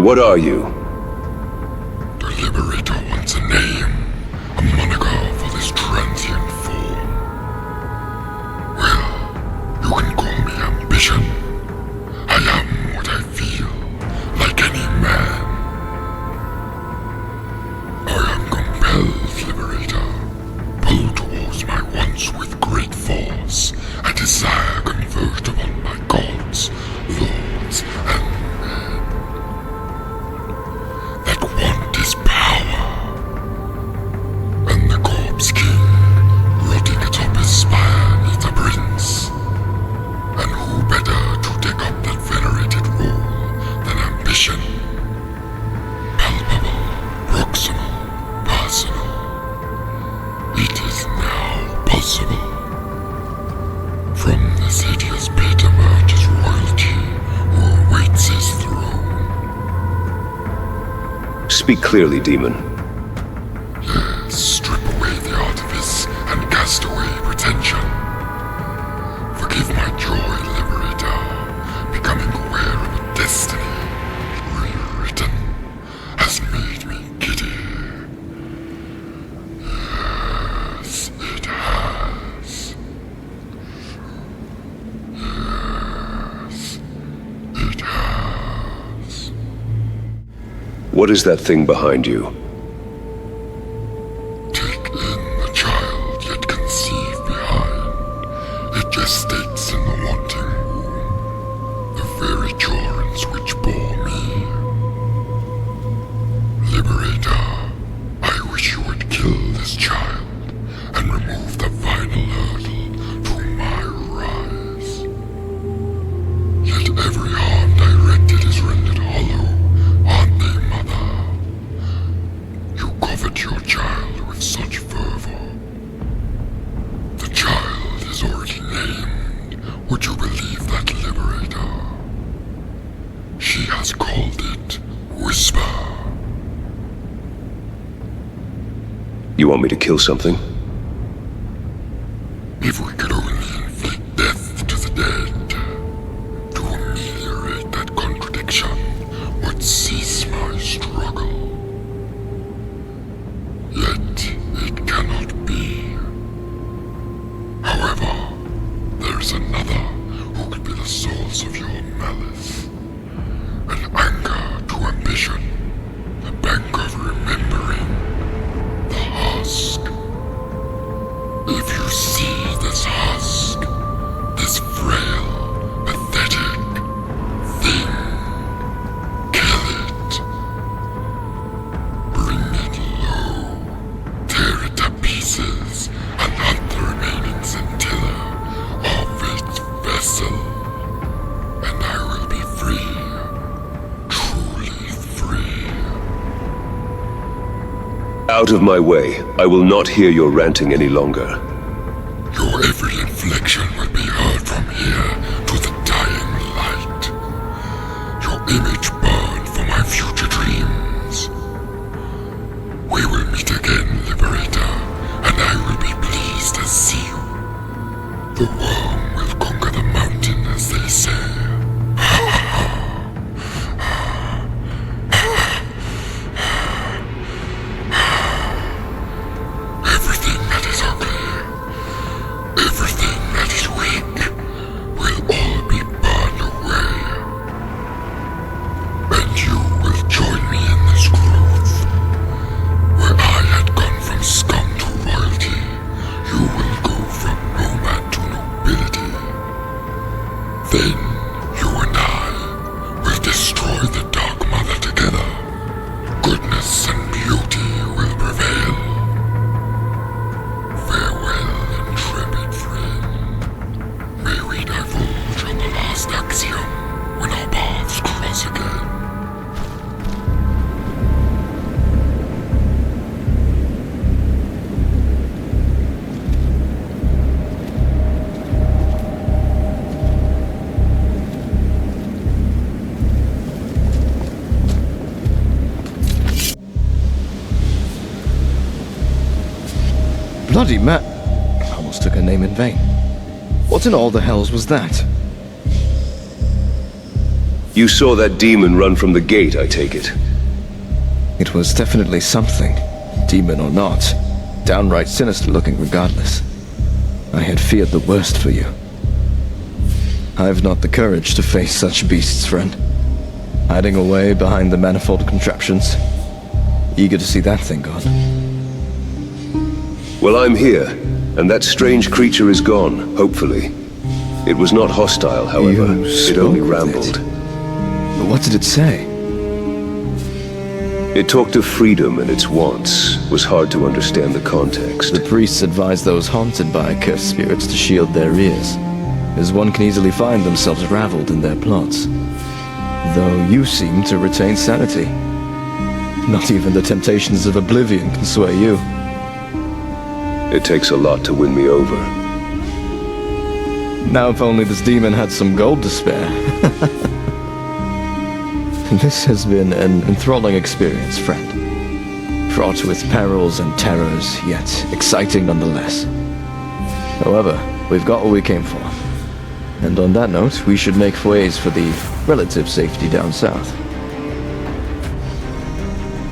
What are you? The Liberator wants a name, a moniker for this transient form. Well, you can call me Ambition. I am what I feel, like any man. I am compelled, Liberator. Pull towards my wants with great force. A desire convert upon my gods, lords, and Speak clearly, demon. Yes, strip away the artifice and cast away pretension. Forgive my joy, Liberator. Becoming aware of a destiny rewritten has made me giddy. Yes, it has. Yes, it has. What is that thing behind you? Take in the child yet conceived behind. It gestates in the wanting womb. The very joy You want me to kill something? If we could only inflict death to the dead, to ameliorate that contradiction would cease my struggle. Yet it cannot be. However, there's another who could be the source of your malice. An anchor to ambition, a bank of remembering, the husk. If you see this husk, this frail, pathetic thing, kill it. Bring it low, tear it to pieces, and hunt the remaining scintilla of its vessel. And I will be free, truly free. Out of my way. I will not hear your ranting any longer. Your every inflection will be heard from here to the dying light. Your image burned for my future dreams. We will meet again, Liberator, and I will be pleased to see you. The worm will conquer the mountain, as they say. Everything that is ugly, everything that is weak, will all be burned away. And you will join me in this growth. Where I had gone from scum to royalty, you will go from nomad to nobility. Then you and I will destroy the Dark Mother together. Goodness and beauty will prevail. Farewell, intrepid friend. May we divulge on the last axiom when our paths cross again. Bloody almost took her name in vain. What in all the hells was that? You saw that demon run from the gate, I take it. It was definitely something, demon or not. Downright sinister looking regardless. I had feared the worst for you. I've not the courage to face such beasts, friend. Hiding away behind the manifold contraptions. Eager to see that thing gone. Well, I'm here, and that strange creature is gone, hopefully. It was not hostile, however. It only rambled. What did it say? It talked of freedom and its wants. Was hard to understand the context. The priests advise those haunted by cursed spirits to shield their ears, as one can easily find themselves raveled in their plots. Though you seem to retain sanity. Not even the temptations of oblivion can sway you. It takes a lot to win me over. Now if only this demon had some gold to spare. This has been an enthralling experience, friend. Fraught with perils and terrors, yet exciting nonetheless. However, we've got what we came for. And on that note, we should make ways for the relative safety down south.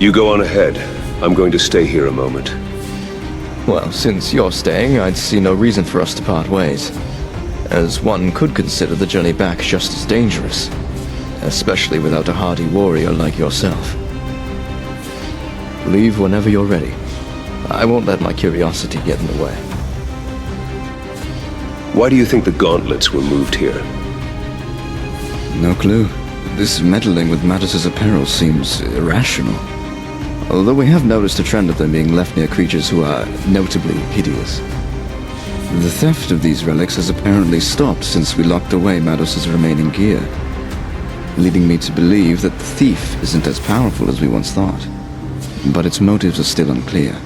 You go on ahead. I'm going to stay here a moment. Well, since you're staying, I'd see no reason for us to part ways. As one could consider the journey back just as dangerous. Especially without a hardy warrior like yourself. Leave whenever you're ready. I won't let my curiosity get in the way. Why do you think the gauntlets were moved here? No clue. This meddling with Mattis's apparel seems irrational. Although we have noticed a trend of them being left near creatures who are notably hideous. The theft of these relics has apparently stopped since we locked away Mattis's remaining gear, leading me to believe that the thief isn't as powerful as we once thought. But its motives are still unclear.